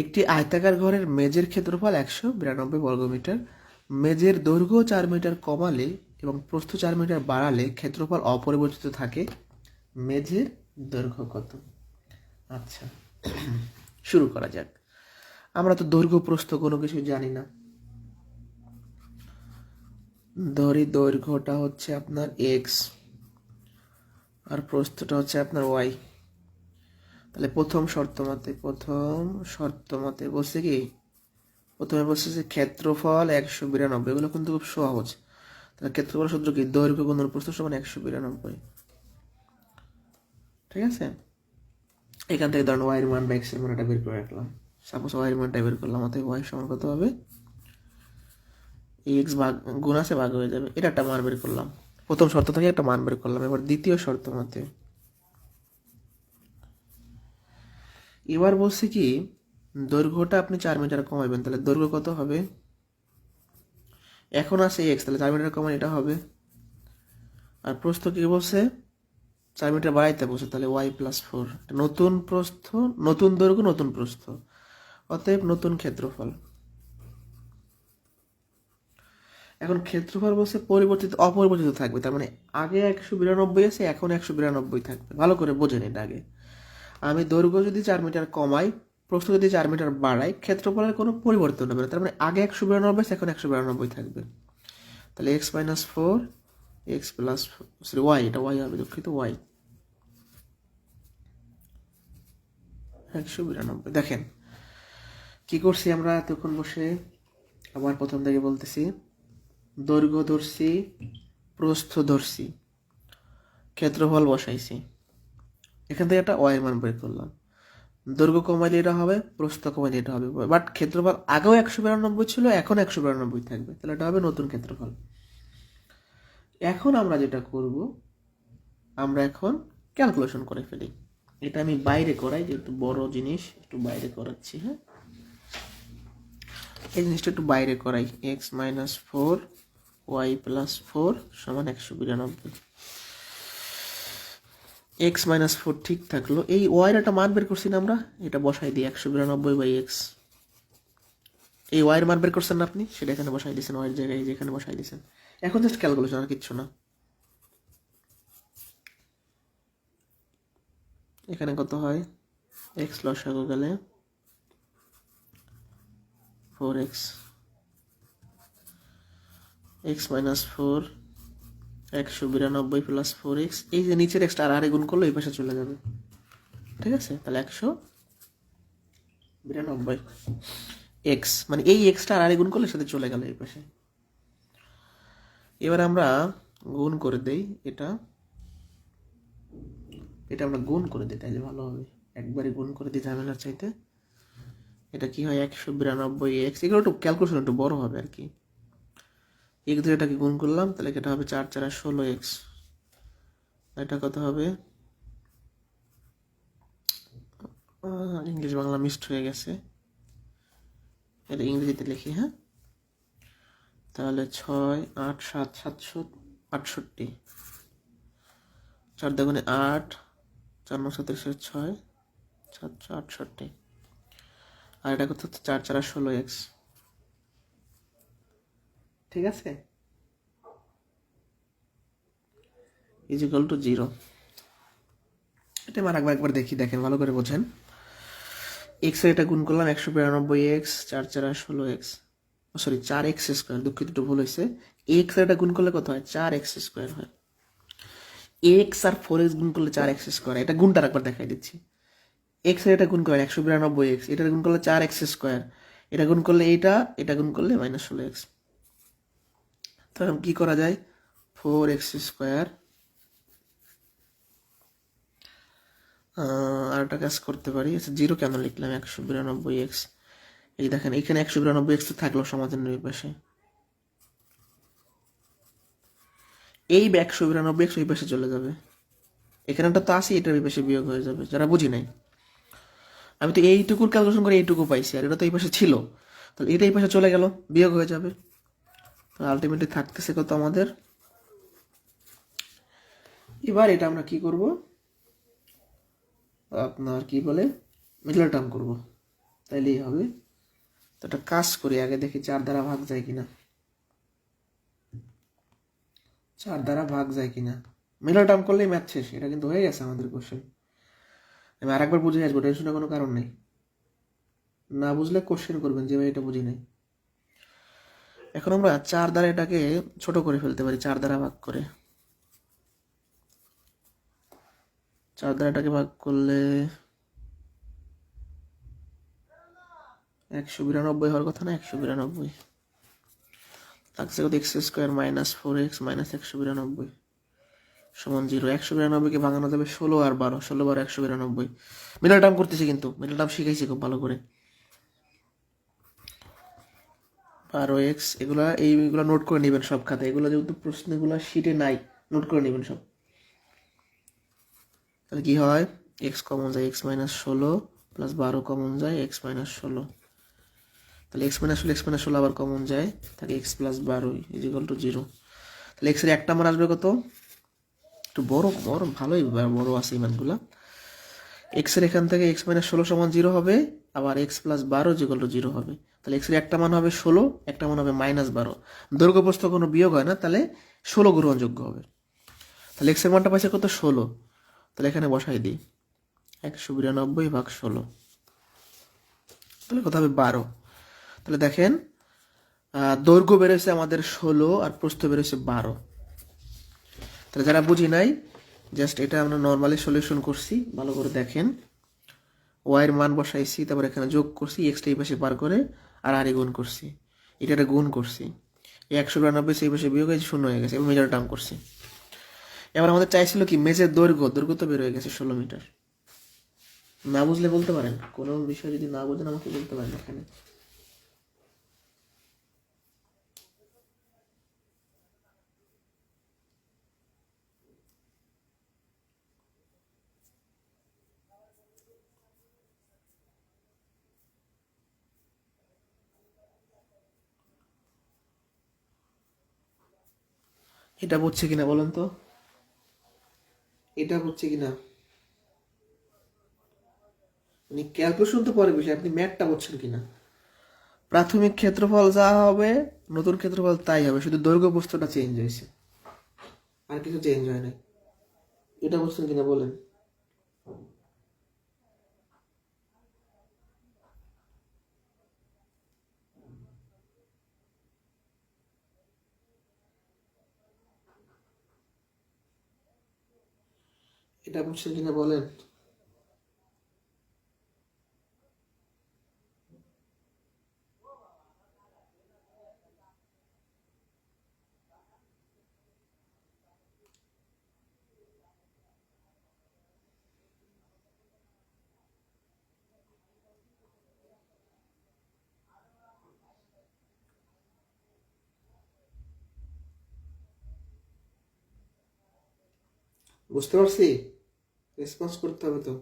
Speaker 1: একটি আয়তাকার ঘরের মেঝের ক্ষেত্রফল 192 বর্গমিটার। মেঝের দৈর্ঘ্য 4 মিটার কমালে এবং প্রস্থ 4 মিটার বাড়ালে ক্ষেত্রফল অপরিবর্তিত থাকে। মেঝের দৈর্ঘ্য কত? আচ্ছা, শুরু করা যাক। আমরা তো দৈর্ঘ্য প্রস্থ কোনো কিছু জানি না। ধরি দৈর্ঘ্যটা হচ্ছে আপনার x, আর প্রস্থটা হচ্ছে আপনার y। তাহলে প্রথম শর্ত মতে বলছে কি? প্রথমে বলছে যে ক্ষেত্রফল 192, এগুলো কিন্তু খুব সহজ। তাহলে ক্ষেত্রফল সূত্র কি? দৈর্ঘ্য গুণন প্রস্থ সমান 192। ঠিক আছে, এখান থেকে ধরেন y এর মান বা x এর মান এটা বের করে রাখলাম। সাপোজ y এর মানটা বের করলাম, অতএব y সমান কত হবে? x ভাগ গুণ আছে, ভাগ হয়ে যাবে। এটা একটা মান বের করলাম, প্রথম শর্ত থেকে একটা মান বের করলাম। এবার দ্বিতীয় শর্ত মতে এবার বলছে কি, দৈর্ঘ্যটা আপনি 4 মিটার কমাবেন, তাহলে দৈর্ঘ্য কত হবে? এখন আছে x, তাহলে 4 মিটার কমান এটা হবে। আর প্রস্থ কি বলছে? 4 মিটার বাড়াইতে বলছে, তাহলে y+4। নতুন প্রস্থ, নতুন দৈর্ঘ্য, নতুন প্রস্থ, অতএব নতুন ক্ষেত্রফল। এখন ক্ষেত্রফল বলছে অপরিবর্তিত থাকবে, তার মানে আগে 192 আছে, এখন 192 থাকবে। ভালো করে বোঝেন এটা আগে। আমি দৈর্ঘ্য যদি 4 মিটার কমাই, প্রস্থ যদি 4 মিটার বাড়াই, ক্ষেত্রফলের কোনো পরিবর্তন হবে না, তার মানে আগে 192 আছে, এখন 192 থাকবে। তাহলে x-4 x plus sorry y, এটা y হবে, দুঃখিত, y 192। দেখেন কি করছি আমরা এতক্ষণ বসে। আবার প্রথম থেকে বলতেছি, দৈর্ঘ্য ধরছি, প্রস্থ ধরছি, ক্ষেত্রফল বসাইছি। এখান থেকে একটা ওয়াই এর মান বের করলাম, দৈর্ঘ্য কমাইলে এটা হবে, প্রস্থ কমাইলে এটা হবে, বাট ক্ষেত্রফল আগেও 192 ছিল, এখন 192 থাকবে, তাহলে এটা হবে নতুন ক্ষেত্রফল। এখন আমরা যেটা করব, আমরা এখন ক্যালকুলেশন করে ফেলি। এটা আমি বাইরে করাই, যেহেতু বড় জিনিস একটু বাইরে করাচ্ছি। হ্যাঁ, এই জিনিসটা একটু বাইরে করাই। এক্স মাইনাস 4 ওয়াই প্লাস 4 সমান 192। এক্স মাইনাস 4 ঠিক থাকলো। এই ওয়াইয়ের একটা মান বের করছি না আমরা, এটা বসাই দিই 192/x। এই ওয়াইয়ের মান বের করছেন না আপনি, সেটা এখানে বসাই দিয়েছেন, ওয়াইয়ের জায়গায় যেখানে বসাই দিয়েছেন। এখন জাস্ট ক্যালকুলেশন, আর কিচ্ছু না। এখানে কত হয়, এক্স লসাগু গেলে 4x, x minus 4 192 plus 4x, এই যে নিচের এক্সটা আর গুণ করলে এই পাশে চলে যাবে। ঠিক আছে, তাহলে 192 এক্স, মানে এই এক্সটা আর গুণ করলে সাথে চলে গেল এই পাশে। এবার আমরা গুণ করে দেই, এটা আমরা গুণ করে দিই, তাইলে ভালো হবে। একবারে গুণ করে দিই ঝামেলার চাইতে। এটা কি হয়, 192x, এগুলো একটু ক্যালকুলেশন একটু বড় হবে আর কি। এক ধরে এটাকে গুণ করলাম, তাহলে এটা হবে 4 4 16x। এটা কত হবে, ইংলিশ বাংলা মিক্সড হয়ে গেছে, এটা ইংরেজিতে লিখি। হ্যাঁ, তাহলে 6 8 7 768, 4 দুগুণে 8, 4 9 37 6 768। আর এটা কত হচ্ছে, 4 4 16x। ঠিক আছে, ইজিক্যাল টু 0। এটা আমার একবার দেখি, দেখেন ভালো করে বোঝেন। এক্স এর এটা গুণ করলাম, 192x 4 4 16x, সরি 4x², দুঃখিত একটু ভুল হয়েছে। এক্স এর এটা গুণ করলে কত হয়, 4x² হয়। এক্স আর 4x গুণ করলে 4x², এটা গুণটা একবার দেখাই দিচ্ছি। এক্স এর এটা গুণ করেন 192x, এটা গুণ করলে 4x², এটা গুণ করলে এটা গুণ করলে -16x। তাহলে কি করা যায়, 4x²। আর একটা কাজ করতে পারি, আচ্ছা 0 কেন লিখলাম, 192x, এই দেখেন এখানে 192x তো থাকলো সমাধানের ওই পাশে, এই 192x ওই পাশে চলে যাবে, এখানেটা তো আসি, এটার ওই পাশে বিয়োগ হয়ে যাবে। যারা বুঝি নাই, আমি তো এইটুকুর ক্যালকুলেশন করে এইটুকু পাইছি, আর এটা তো এই পাশে ছিল, তাহলে এটা এই পাশে চলে গেল, বিয়োগ হয়ে যাবে। তো আলটিমেটলি থাকতেছে কত আমাদের। এবার এটা আমরা কি করব, আপনার কি বলে, মিডল টার্ম করব, তাইলেই হবে। তো একটা কাজ করি, আগে দেখি 4 দ্বারা ভাগ যায় কিনা, 4 দ্বারা ভাগ যায় কিনা। মিডল টার্ম করলেই ম্যাথ শেষ, এটা কিন্তু হয়ে গেছে আমাদের কোশ্চেন। আমি আরেকবার বুঝে আসবো, টেনশনের কোনো কারণ নেই। না বুঝলে কোশ্চেন করবেন যে ভাই এটা বুঝি নাই। এখন আমরা 4 দ্বারা এটাকে ছোট করে ফেলতে পারি, 4 দ্বারা ভাগ করে। 4 দ্বারা এটাকে ভাগ করলে 192 হওয়ার কথা না, 192 থাকছে কত, x² -4x -192 সমান 0। 192কে ভাঙানো যাবে 16 আর 12, 16 12 192। মিডল টার্ম করতেছি, কিন্তু মিডল টার্ম শিখাইছি খুব ভালো করে। 12x, এইগুলা নোট করে নেবেন সব খাতে, এগুলো যেহেতু প্রশ্নগুলো শিটে নাই, নোট করে নেবেন সব। তাহলে কি হয়, x কমন যায়, x -16 প্লাস 12 কমন যায়, x -16, তাহলে x -16 x -16 আবার কমন যায়, থাকে x + 12 = 0। তাহলে x এর একটা মান আসবে কত, একটু বড় ভালোই বড় আছে এই মানগুলা। x এর এখান থেকে x -16 সমান 0 হবে, আবার x + 12 = 0 হবে। তাহলে x এর একটা মান হবে 16, একটা মান হবে -12। দৈর্ঘ্য প্রস্থ কোনো বিয়োগ হয় না, তাহলে 16 গ্রহণযোগ্য হবে। তাহলে x এর মানটা পাইছে কত, 16। তাহলে এখানে বসাই দিই 192/16, তাহলে কত হবে, 12। তাহলে দেখেন দৈর্ঘ্য বেরোছে আমাদের 16 আর প্রস্থ বেরোছে 12। তাহলে যারা বুঝি নাই, জাস্ট এটা আমরা নর্মালি সলিউশন করছি, ভালো করে দেখেন। ওয়াইয়ের মান বসাইছি, তারপর এখানে যোগ করছি, এক্সটা এই পাশে পার করে আর গুণ করছি, এটা গুণ করছি, 192 সেই পাশে বিয়োগ হয়েছে, 0 হয়ে গেছে, এবং মিটার টার্ম করছি। এবার আমাদের চাইছিল কি, মেজের দৈর্ঘ্য তো বের হয়ে গেছে 16 মিটার। না বুঝলে বলতে পারেন, কোনো বিষয় যদি না বোঝেন আমাকে বলতে পারেন এখানে। এটা বুঝছে কিনা বলেন তো, এটা বুঝছে কিনা? মানে ক্যালকুলেশন তো পরে বিষয়, আপনি ম্যাথটা বুঝছেন কিনা। প্রাথমিক ক্ষেত্রফল যা হবে নতুন ক্ষেত্রফল তাই হবে, শুধু দৈর্ঘ্য প্রস্থটা চেঞ্জ হয়েছে, আর কিছু চেঞ্জ হয় না। এটা বুঝছেন কিনা বলেন। এটা বুঝছেন কিনা বলেন। বুঝতে পারছি, রেসপন্স করতে হবে তো।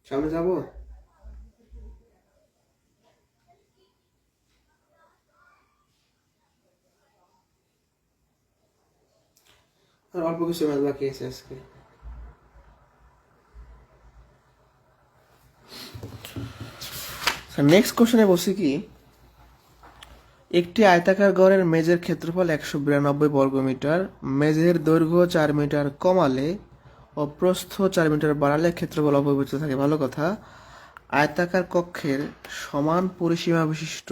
Speaker 1: সামনে যাব। আর অল্প কিছু ম্যাথ বাকি আছে আজকে। নেক্সট কোশ্চেনে বলছি কি, একটি আয়তাকার ঘরের মেঝের ক্ষেত্রফল 192 বর্গমিটার, মেঝের দৈর্ঘ্য 4 মিটার কমালে ও প্রস্থ 4 মিটার বাড়ালে ক্ষেত্রফল অপরিবর্তিত থাকে। ভালো কথা। আয়তাকার কক্ষের সমান পরিসীমা বিশিষ্ট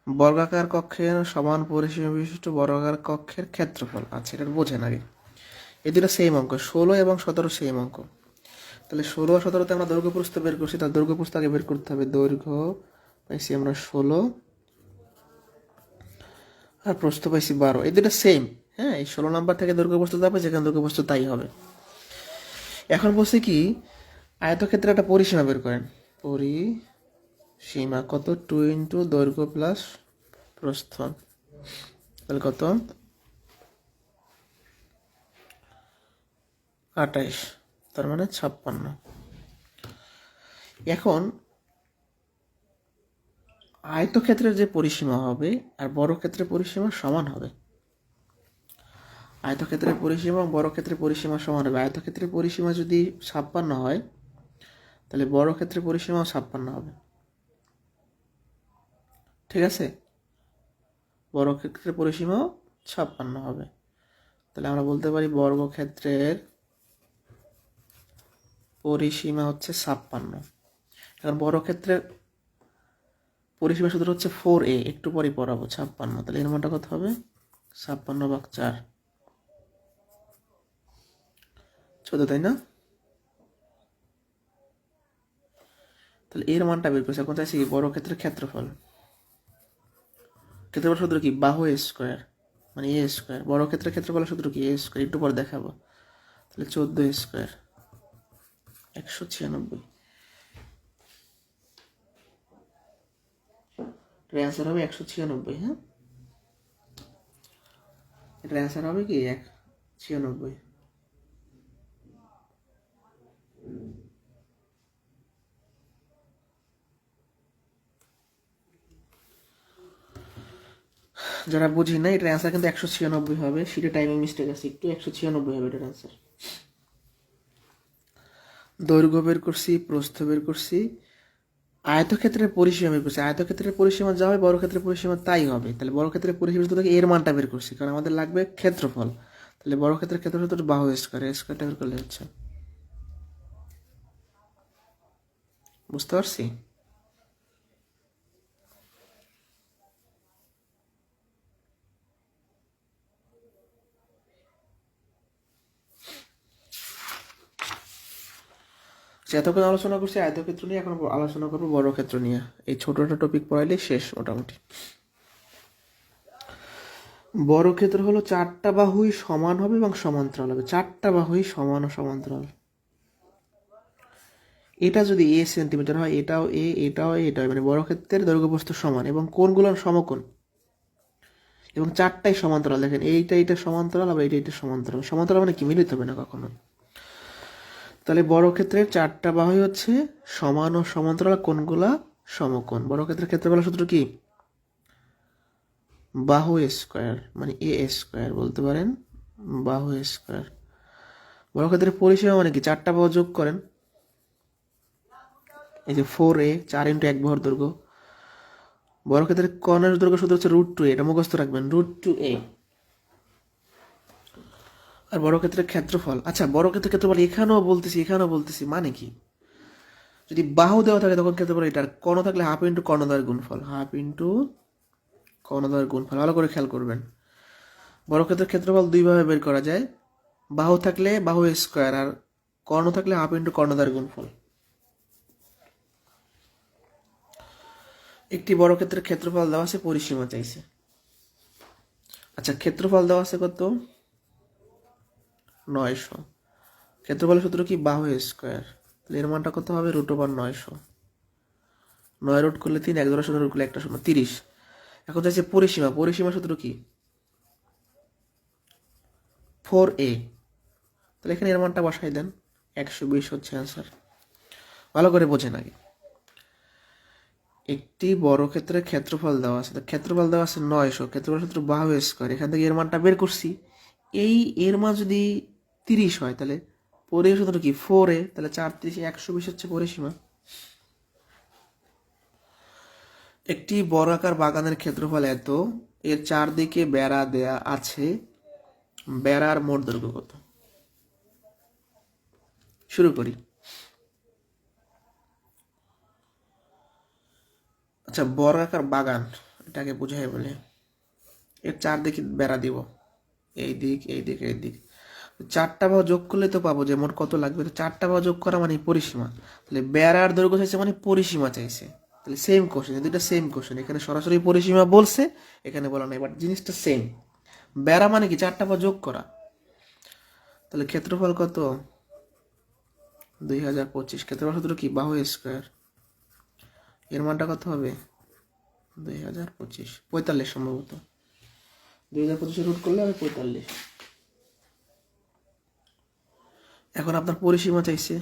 Speaker 1: বর্গাকার কক্ষের সমান পরিসীমা বিশিষ্ট বর্গাকার কক্ষের ক্ষেত্রফল। আচ্ছা, এটা বোঝেন আগে। এই দুটো সেম অঙ্ক, 16 এবং 17 সেম অঙ্ক। তাহলে 16 আর 17তে আমরা দৈর্ঘ্য প্রস্থ বের করছি, তাহলে দৈর্ঘ্য প্রস্থ আগে বের করতে হবে। দৈর্ঘ্য পাইছি আমরা 16 আর প্রস্থ পাইছি 12, এই দুটো সেম। হ্যাঁ, এই 16 নাম্বার থেকে দৈর্ঘ্য প্রস্থ যাবে, যেখানে দৈর্ঘ্য প্রস্থ তাই হবে। এখন বলছি কি, আয়তক্ষেত্রে একটা পরিসীমা বের করেন। পরিসীমা কত? 2 ইন্টু দৈর্ঘ্য প্লাস প্রস্থ, তাহলে কত? 28, তার মানে 56। এখন আয়তক্ষেত্রের যে পরিসীমা হবে আর বর্গক্ষেত্রের পরিসীমা সমান হবে। আয়তক্ষেত্রের পরিসীমা এবং বর্গক্ষেত্রের পরিসীমা সমান হবে। আয়তক্ষেত্রের পরিসীমা যদি 56 হয়, তাহলে বর্গক্ষেত্রের পরিসীমাও 56 হবে। ঠিক আছে, বর্গক্ষেত্রের পরিসীমাও 56 হবে। তাহলে আমরা বলতে পারি বর্গক্ষেত্রের পরিসীমা হচ্ছে 56। এখন বর্গক্ষেত্রের পরিসীমা সূত্র হচ্ছে 4a, একটু পরে পড়াবো। 56, তাহলে এর মানটা কত হবে? 56/4, 14, তাই না? তাহলে এর মানটা বের করছি। এখন চাইছি কি, বর্গক্ষেত্রের ক্ষেত্রফল। ক্ষেত্রফল সূত্র কি? বাহু এ স্কোয়ার, মানে এ স্কোয়ার। বর্গক্ষেত্রের ক্ষেত্রফলের সূত্র কি? এ স্কোয়ার, একটু পরে দেখাবো। তাহলে 14 স্কোয়ার 196। এটার অ্যান্সার হবে 196। হ্যাঁ, এটার অ্যান্সার হবে কি 196। যারা বুঝি না, এটার অ্যান্সার কিন্তু 196 হবে। সেটা টাইমিং মিস্টেক আছে একটু, 196 হবে এটার অ্যান্সার। দৈর্ঘ্য বের করছি, প্রস্থ বের করছি, আয়তক্ষেত্রের পরিসীমা বের করছি। আয়তক্ষেত্রের পরিসীমা যা হবে বর্গক্ষেত্রের পরিসীমা তাই হবে। তাহলে বর্গক্ষেত্রের পরিসীমা থেকে এর মানটা বের করছি, কারণ আমাদের লাগবে ক্ষেত্রফল। তাহলে বর্গক্ষেত্রের ক্ষেত্রফল তো বাহু স্কোয়ার, স্কোয়ারটা বের করলে হচ্ছে। বুঝতে পারছি? এতক্ষণ আলোচনা করছি আয়তক্ষেত্র নিয়ে, এখন আলোচনা করবো বর্গক্ষেত্র নিয়ে। এই ছোটটা টপিক পড়াইলে শেষ মোটামুটি। বর্গক্ষেত্র হলো চারটা বাহুই সমান হবে এবং সমান্তরাল হবে। চারটা বাহুই সমান ও সমান্তরাল। এটা যদি এ সেন্টিমিটার হয়, এটাও এ, এটাও এ, এটাও, মানে বর্গক্ষেত্রের দৈর্ঘ্য প্রস্থ সমান এবং কোণগুলো সমকোণ এবং চারটাই সমান্তরাল। দেখেন এইটা সমান্তরাল, আবার এইটা সমান্তরাল। সমান্তরাল মানে কি, মিলিত হবে না কখনো। তাহলে বর্গক্ষেত্রের চারটা বাহুই হচ্ছে সমান ও সমান্তরাল, কোণগুলা সমকোণ। বর্গক্ষেত্রের ক্ষেত্রফলের সূত্র কি? বাহু স্কয়ার, মানে এ স্কয়ার বলতে পারেন, বাহু স্কয়ার। বর্গক্ষেত্রের পরিসীমা মানে কি, চারটা বাহু যোগ করেন, এই যে 4a, 4 × 1 বাহুর দৈর্ঘ্য। বর্গক্ষেত্রের কর্ণের দৈর্ঘ্য সূত্র হচ্ছে √2a, এটা মুখস্থ রাখবেন, √2a। আর বর্গক্ষেত্রের ক্ষেত্রফল, আচ্ছা বর্গক্ষেত্রের ক্ষেত্রফল এখানেও বলতেছি, মানে কি? যদি বাহু দেওয়া থাকে তখন ক্ষেত্রফল এটা, কর্ণ থাকলে হাফ ইন্টু কর্ণদ্বয়ের গুণফল, হাফ ইন্টু কর্ণদ্বয়ের গুণফল। ভালো করে খেয়াল করবেন। বর্গক্ষেত্রের ক্ষেত্রফল দুইভাবে বের করা যায়, বাহু থাকলে বাহু স্কয়ার, আর কর্ণ থাকলে হাফ ইন্টু কর্ণদ্বয়ের গুণফল। একটি বর্গক্ষেত্রের ক্ষেত্রফল দেওয়া আছে, পরিসীমা চাইছে। আচ্ছা ক্ষেত্রফল দেওয়া আছে কত? 900। ক্ষেত্রফলের সূত্র কি? বাহু স্কয়ার। তাহলে এর মানটা কত হবে? √900। 9 রুট করলে 3, 1 দ্বারা 0 রুট করলে 1 0, 30। এখন চাইছে পরিসীমা। পরিসীমা সূত্র কি? 4a। তাহলে এখানে এর মানটা বসাই দেন, 120 হচ্ছে অ্যান্সার। ভালো করে বোঝেন আগে। একটি বর্গক্ষেত্রের ক্ষেত্রফল দেওয়া আছে, ক্ষেত্রফল দেওয়া আছে 900, ক্ষেত্রফল সূত্র বাহু স্কয়ার। এখান থেকে এর মানটা বের করছি। এর মান যদি 30 হয় তাহলে পরিসীমা সূত্র কি? 4a। তাহলে 4 30 120 হচ্ছে পরিসীমা। একটি বর্গাকার বাগানের ক্ষেত্রফল এত, এর চারদিকে বেড়া দেয়া আছে, বেড়ার মোট দৈর্ঘ্য কত? শুরু করি। আচ্ছা বর্গাকার বাগান এটাকে বুঝাই বলে, এর চারদিকে বেড়া দিব, এই দিক, এই দিক, এই দিক। চারটা বাহু যোগ করলে তো পাবো যে মোট কত লাগবে। তো চারটা বাহু যোগ করা মানে পরিসীমা। তাহলে বেড়ার দৈর্ঘ্য চাইছে মানে পরিসীমা চাইছে। তাহলে সেম কোশ্চেন, দুইটা সেম কোশ্চেন। এখানে সরাসরি পরিসীমা বলছে, এখানে বলা নাই, বাট জিনিসটা সেম। বেড়া মানে কি? চারটা বাহু যোগ করা। তাহলে ক্ষেত্রফল কত? 2025। ক্ষেত্রফল সূত্র কি? বাহু স্কয়ার। এর মানটা কত হবে? 2025, 45 সম্ভবত। 2025 রুট করলে হবে 45। এখন আপনার পরিসীমা চাইছে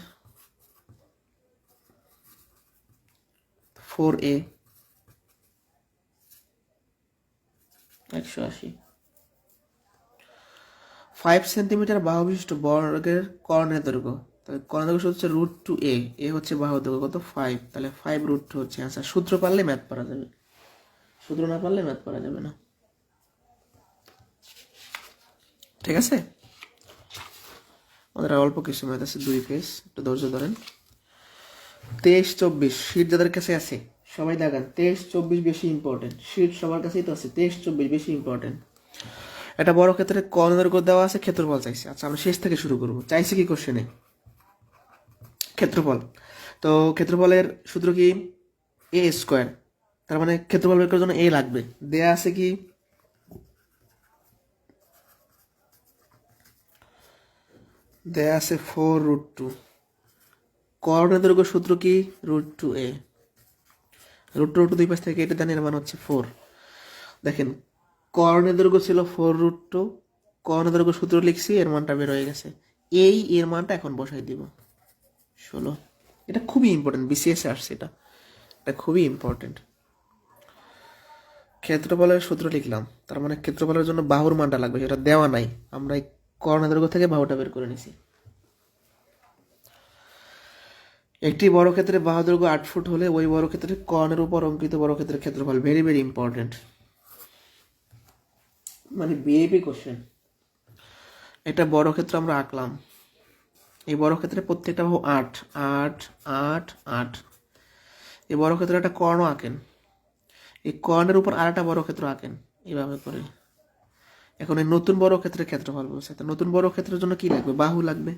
Speaker 1: 4a, 180। 5 সেন্টিমিটার বাহু বিশিষ্ট বর্গের কর্ণের দৈর্ঘ্য। তাহলে কর্ণের দৈর্ঘ্য হচ্ছে √2a, এ হচ্ছে বাহু দৈর্ঘ্য কত? 5। তাহলে 5√2 হচ্ছে আনসার। সূত্র পারলে ম্যাথ করা যাবে, সূত্র না পারলে ম্যাথ করা যাবে না। ঠিক আছে, আমাদের অল্প কিছু ম্যাথ আছে, 2 পেজ, একটু ধৈর্য ধরেন। 23-24 শীট যাদের কাছে আছে সবাই দেখান। 23-24 বেশি ইম্পর্টেন্ট, শীট সবার কাছেই তো আছে। 23-24 বেশি ইম্পর্টেন্ট। একটা বড় ক্ষেত্রে কর্ণ দৈর্ঘ্য দেওয়া আছে, ক্ষেত্রফল চাইছে। আচ্ছা আমরা শেষ থেকে শুরু করবো। চাইছে কি কোশ্চেনে? ক্ষেত্রফল। তো ক্ষেত্রফলের সূত্র কি? এ স্কয়ার। তার মানে ক্ষেত্রফল বের করার জন্য এ লাগবে। দেয়া আছে কি? দেয়া আছে 4√2। কর্ণের দৈর্ঘ্য সূত্র কি? √2a। √2 দুই পাশ থেকে কেটে দেন, এর মান হচ্ছে 4। দেখেন কর্ণের দৈর্ঘ্য ছিল 4√2, কর্ণের দৈর্ঘ্য সূত্র লিখছি, এর মানটা বের হয়ে গেছে। এর মানটা এখন বসাই দিব 16। এটা খুবই ইম্পর্টেন্ট, বিসিএস আসছে, এটা খুবই ইম্পর্টেন্ট। ক্ষেত্রফলের সূত্র লিখলাম, তার মানে ক্ষেত্রফলের জন্য বাহুর মানটা লাগবে, সেটা দেওয়া নাই। আমরা এই কর্ণের দৈর্ঘ্য থেকে বাহুটা বের করে নিছি। একটি বর্গক্ষেত্রে বাহু দৈর্ঘ্য 8 ফুট হলে ওই বর্গক্ষেত্রের কর্ণের উপর অঙ্কিত বর্গক্ষেত্রের ক্ষেত্রফল। ভেরি ভেরি ইম্পর্টেন্ট, মানে বিএপি কোশ্চেন। এটা বর্গক্ষেত্র আমরা আঁকলাম। এই বর্গক্ষেত্রের প্রত্যেকটা বাহু 8 8 8 8। এই বর্গক্ষেত্রে একটা কর্ণ আঁকেন, এই কর্ণের উপর আর একটা বর্গক্ষেত্র আঁকেন এইভাবে করে। এখন এই নতুন বর্গক্ষেত্রের ক্ষেত্রফল বলছে। তো নতুন বর্গক্ষেত্রের জন্য কি লাগবে? বাহু লাগবে,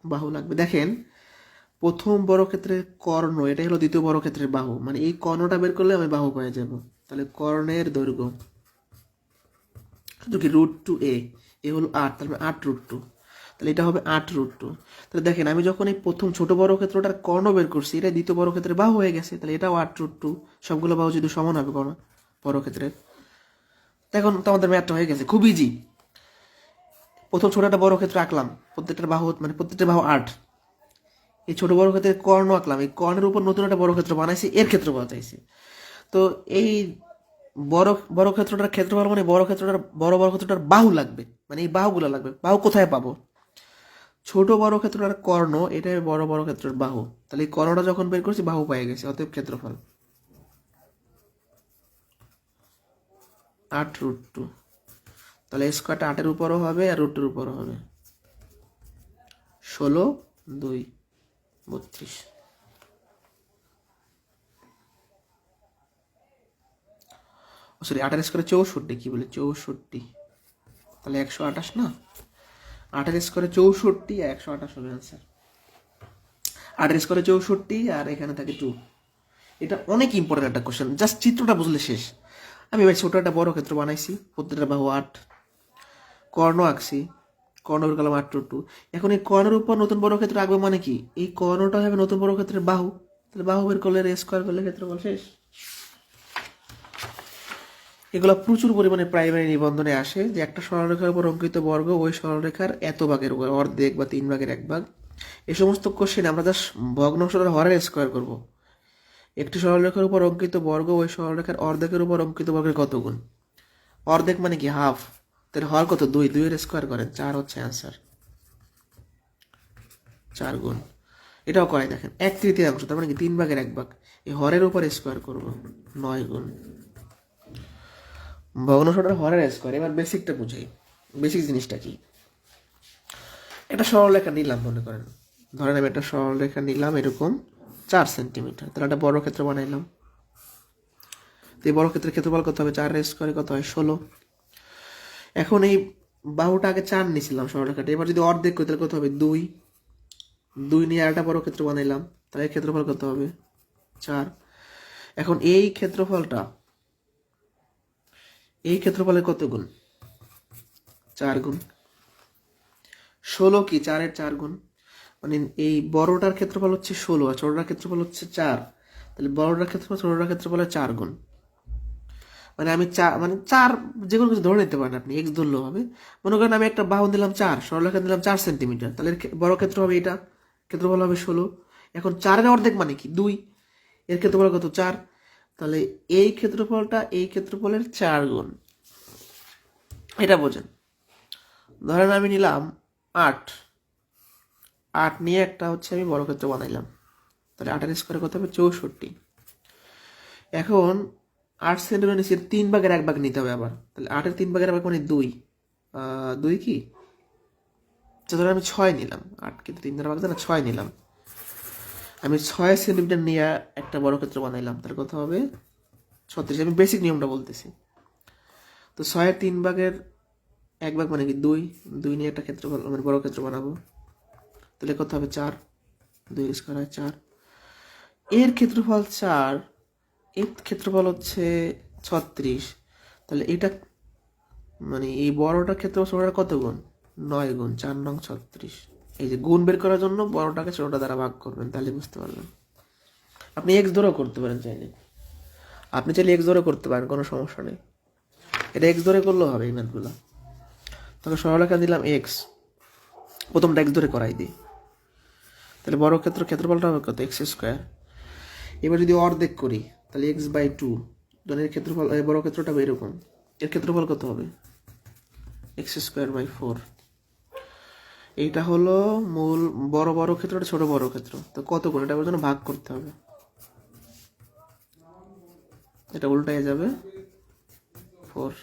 Speaker 1: বাহু লাগবে। দেখেন প্রথম বর্গক্ষেত্রের কর্ণ, এটাই হলো দ্বিতীয় বর্গক্ষেত্রের বাহু, মানে এই কর্ণটা বের করলে আমি বাহু পেয়ে যাব। তাহলে কর্ণের দৈর্ঘ্য শুধু কি √2a, এ হলো 8, তাহলে 8√2, তাহলে এটা হবে 8√2। তাহলে দেখেন আমি যখন এই প্রথম ছোট বর্গক্ষেত্রটার কর্ণ বের করছি, এটা দ্বিতীয় বর্গক্ষেত্রের বাহু হয়ে গেছে, তাহলে এটাও 8√2, সবগুলো বাহু যদি সমান হবে কর্ণ বর্গক্ষেত্রের। এখন তো আমাদের ম্যাথটা হয়ে গেছে, খুব ইজি। প্রথম ছোট একটা বর্গক্ষেত্র আঁকলাম, প্রত্যেকটা বাহু মানে প্রত্যেকটা বাহু 8, এই ছোট বর্গক্ষেত্রের কর্ণ আঁকলাম, এই কর্ণের উপর নতুন একটা বর্গক্ষেত্র বানাইছি, এর ক্ষেত্রফল চাইছি। তো এই বর্গক্ষেত্রটার ক্ষেত্রফল মানে বর্গক্ষেত্রটার বাহু লাগবে, মানে এই বাহুগুলো লাগবে। বাহু কোথায় পাবো? ছোট বর্গক্ষেত্রটার কর্ণ, এটা বর্গক্ষেত্রের বাহু, তাহলে এই কর্ণটা যখন বের করছি বাহু পেয়ে গেছে, অতএব ক্ষেত্রফল 8√2। তাহলে স্কোয়ারটা 8-এর উপরও হবে আর √2-এর উপরও হবে, 16, 2, 32। সরি, 8-এর স্কোয়ারে 64, কি বলে 64, তাহলে 128 না, 8-এর স্কোয়ারে 64 আর 128 হবে আনসার। 8-এর স্কোয়ারে 64 আর এখানে থাকে 2। এটা অনেক ইম্পর্টেন্ট একটা কোশ্চেন, জাস্ট চিত্রটা বুঝলে শেষ। আমি এবার ছোট একটা বড় ক্ষেত্র বানাইছি, প্রত্যেকটা বাহু 8, কর্ণ আঁকছি, কর্ণ বের করলাম 8√2। এখন এই কর্ণের উপর নতুন বড় ক্ষেত্র আঁকবো, মানে কি এই কর্ণটা হবে নতুন বড় ক্ষেত্রের বাহু, তাহলে বাহু বের করলে স্কোয়ার করলে ক্ষেত্রফল শেষ। এগুলো প্রচুর পরিমাণে প্রাইমারি নিবন্ধনে আসে, যে একটা সরলরেখার উপর অঙ্কিত বর্গ ওই সরলরেখার এত ভাগের উপর, অর্ধেক বা 3/1 এই সমস্ত কোশ্চেন আমরা জাস্ট ভগ্নাংশটার হরের স্কোয়ার করব। একটি সরলরেখার উপর অঙ্কিত বর্গ ওই সরলরেখার অর্ধেকের উপর অঙ্কিত বর্গের কত গুণ? অর্ধেক মানে কি হাফ, তাহলে হর কত? 2, 2-এর স্কোয়ার করেন 4 হচ্ছে অ্যান্সার, 4 গুণ। এটাও করাই দেখেন, 1/3, তার মানে কি 3/1। এই হরের উপর স্কোয়ার করবো, 9 গুণ। ভগ্নাংশটার হরের স্কোয়ার। এবার বেসিকটা বুঝাই, বেসিক জিনিসটা কি। একটা সরলরেখা নিলাম, মনে করেন, ধরেন আমি একটা সরলরেখা নিলাম এরকম 4 সেন্টিমিটার, তাহলে একটা বড় ক্ষেত্র বানাইলাম। তো এই বড় ক্ষেত্রের ক্ষেত্রফল কত হবে? 4-এর স্কোয়ারে কত হয়? 16। এখন এই বাহুটা আগে 4 নিয়েছিলাম সরলরেখাটা, এবার যদি অর্ধেক করি তাহলে কত হবে? 2, 2 নিয়ে আরেকটা বড় ক্ষেত্র বানাইলাম, তাহলে এই ক্ষেত্রফল কত হবে? 4। এখন এই ক্ষেত্রফলের কত গুণ? 4 গুণ। 16 কি 4-এর 4 গুণ, মানে এই বড়টার ক্ষেত্রফল হচ্ছে 16 আর ছোটটার ক্ষেত্রফল হচ্ছে 4, তাহলে বড়টার ক্ষেত্রফল ছোটটার ক্ষেত্রফলের 4 গুণ। মানে আমি 4 যে কোনো কিছু ধরে নিতে পারেন আপনি, এক্স ধরলেও হবে। মনে করেন আমি একটা বাহু দিলাম 4, সরলরেখা দিলাম 4 সেন্টিমিটার, তাহলে বড় ক্ষেত্র হবে এটা, ক্ষেত্রফল হবে 16। এখন 4-এর অর্ধেক মানে কি 2, এর ক্ষেত্রফল কত? 4, তাহলে এই ক্ষেত্রফলটা এই ক্ষেত্রফলের 4 গুণ। এটা বোঝেন। ধরেন আমি নিলাম 8, 8 নিয়ে একটা হচ্ছে আমি বড় ক্ষেত্র বানাইলাম, তাহলে 8-এর স্কোয়ারে কত হবে? 64। এখন 8 সেন্টিমিটার নিচে 3/1 নিতে হবে আবার, তাহলে 8-এর 3/1 মানে 2, 2 কি, ধরো আমি 6 নিলাম, 8 কিন্তু 3/ভাগ না, 6 নিলাম। আমি 6 সেন্টিমিটার নিয়ে একটা বড় ক্ষেত্র বানাইলাম, তাহলে কত হবে? 36। আমি বেসিক নিয়মটা বলতেছি। তো 6-এর 3/1 মানে কি 2, 2 নিয়ে একটা ক্ষেত্র মানে বড় ক্ষেত্র বানাবো, তাহলে কত হবে? 4, 2-এর স্কোয়ার হয় 4। এর ক্ষেত্রফল 4, এর ক্ষেত্রফল হচ্ছে 36, তাহলে এটা মানে এই বড়টার ক্ষেত্রফল ছোটটার কত গুণ? 9 গুণ, 4 নং 36। এই যে গুণ বের করার জন্য বড়টাকে ছোটটা দ্বারা ভাগ করবেন, তাহলে বুঝতে পারবেন। আপনি এক্স ধরেও করতে পারেন চাইলে, আপনি চাইলে এক্স ধরে করতে পারেন, কোনো সমস্যা নেই। এটা এক্স ধরে করলেও হবে এই ম্যাথগুলো। তাহলে সরলরেখা দিলাম এক্স, প্রথমটা এক্স ধরে করাই দিই, তাহলে বড় ক্ষেত্রফলটা হবে কত? X square. এবার যদি অর্ধেক করি তাহলে x/2, ধরেন এর ক্ষেত্রফল বড় ক্ষেত্রটা এরকম, এর ক্ষেত্রফল কত হবে? x²/4। এইটা হলো মূল বড় ক্ষেত্রটা, ছোট বড় ক্ষেত্র, তো কত গুণ? এটা জন্য ভাগ করতে হবে, এটা উল্টায় যাবে 4।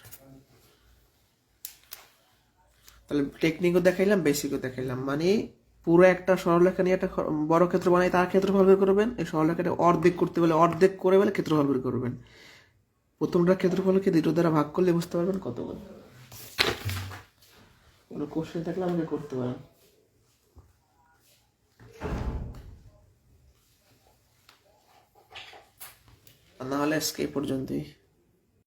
Speaker 1: তাহলে টেকনিকও দেখাইলাম, বেসিকও দেখাইলাম, মানে পুরো একটা সরলরেখা নিয়ে একটা বড় ক্ষেত্র বানাই, তার ক্ষেত্রফল বের করবেন। এই সরলরেখাটা অর্ধেক করতে বলে অর্ধেক করে বলে ক্ষেত্রফল বের করবেন। প্রথমটার ক্ষেত্রফলকে দুটো দ্বারা ভাগ করলে বুঝতে পারবেন কত গুণ। কোনো কোশ্চেন থাকলে আমাকে করতে পারেন। আর না হলে আজকে এই পর্যন্তই।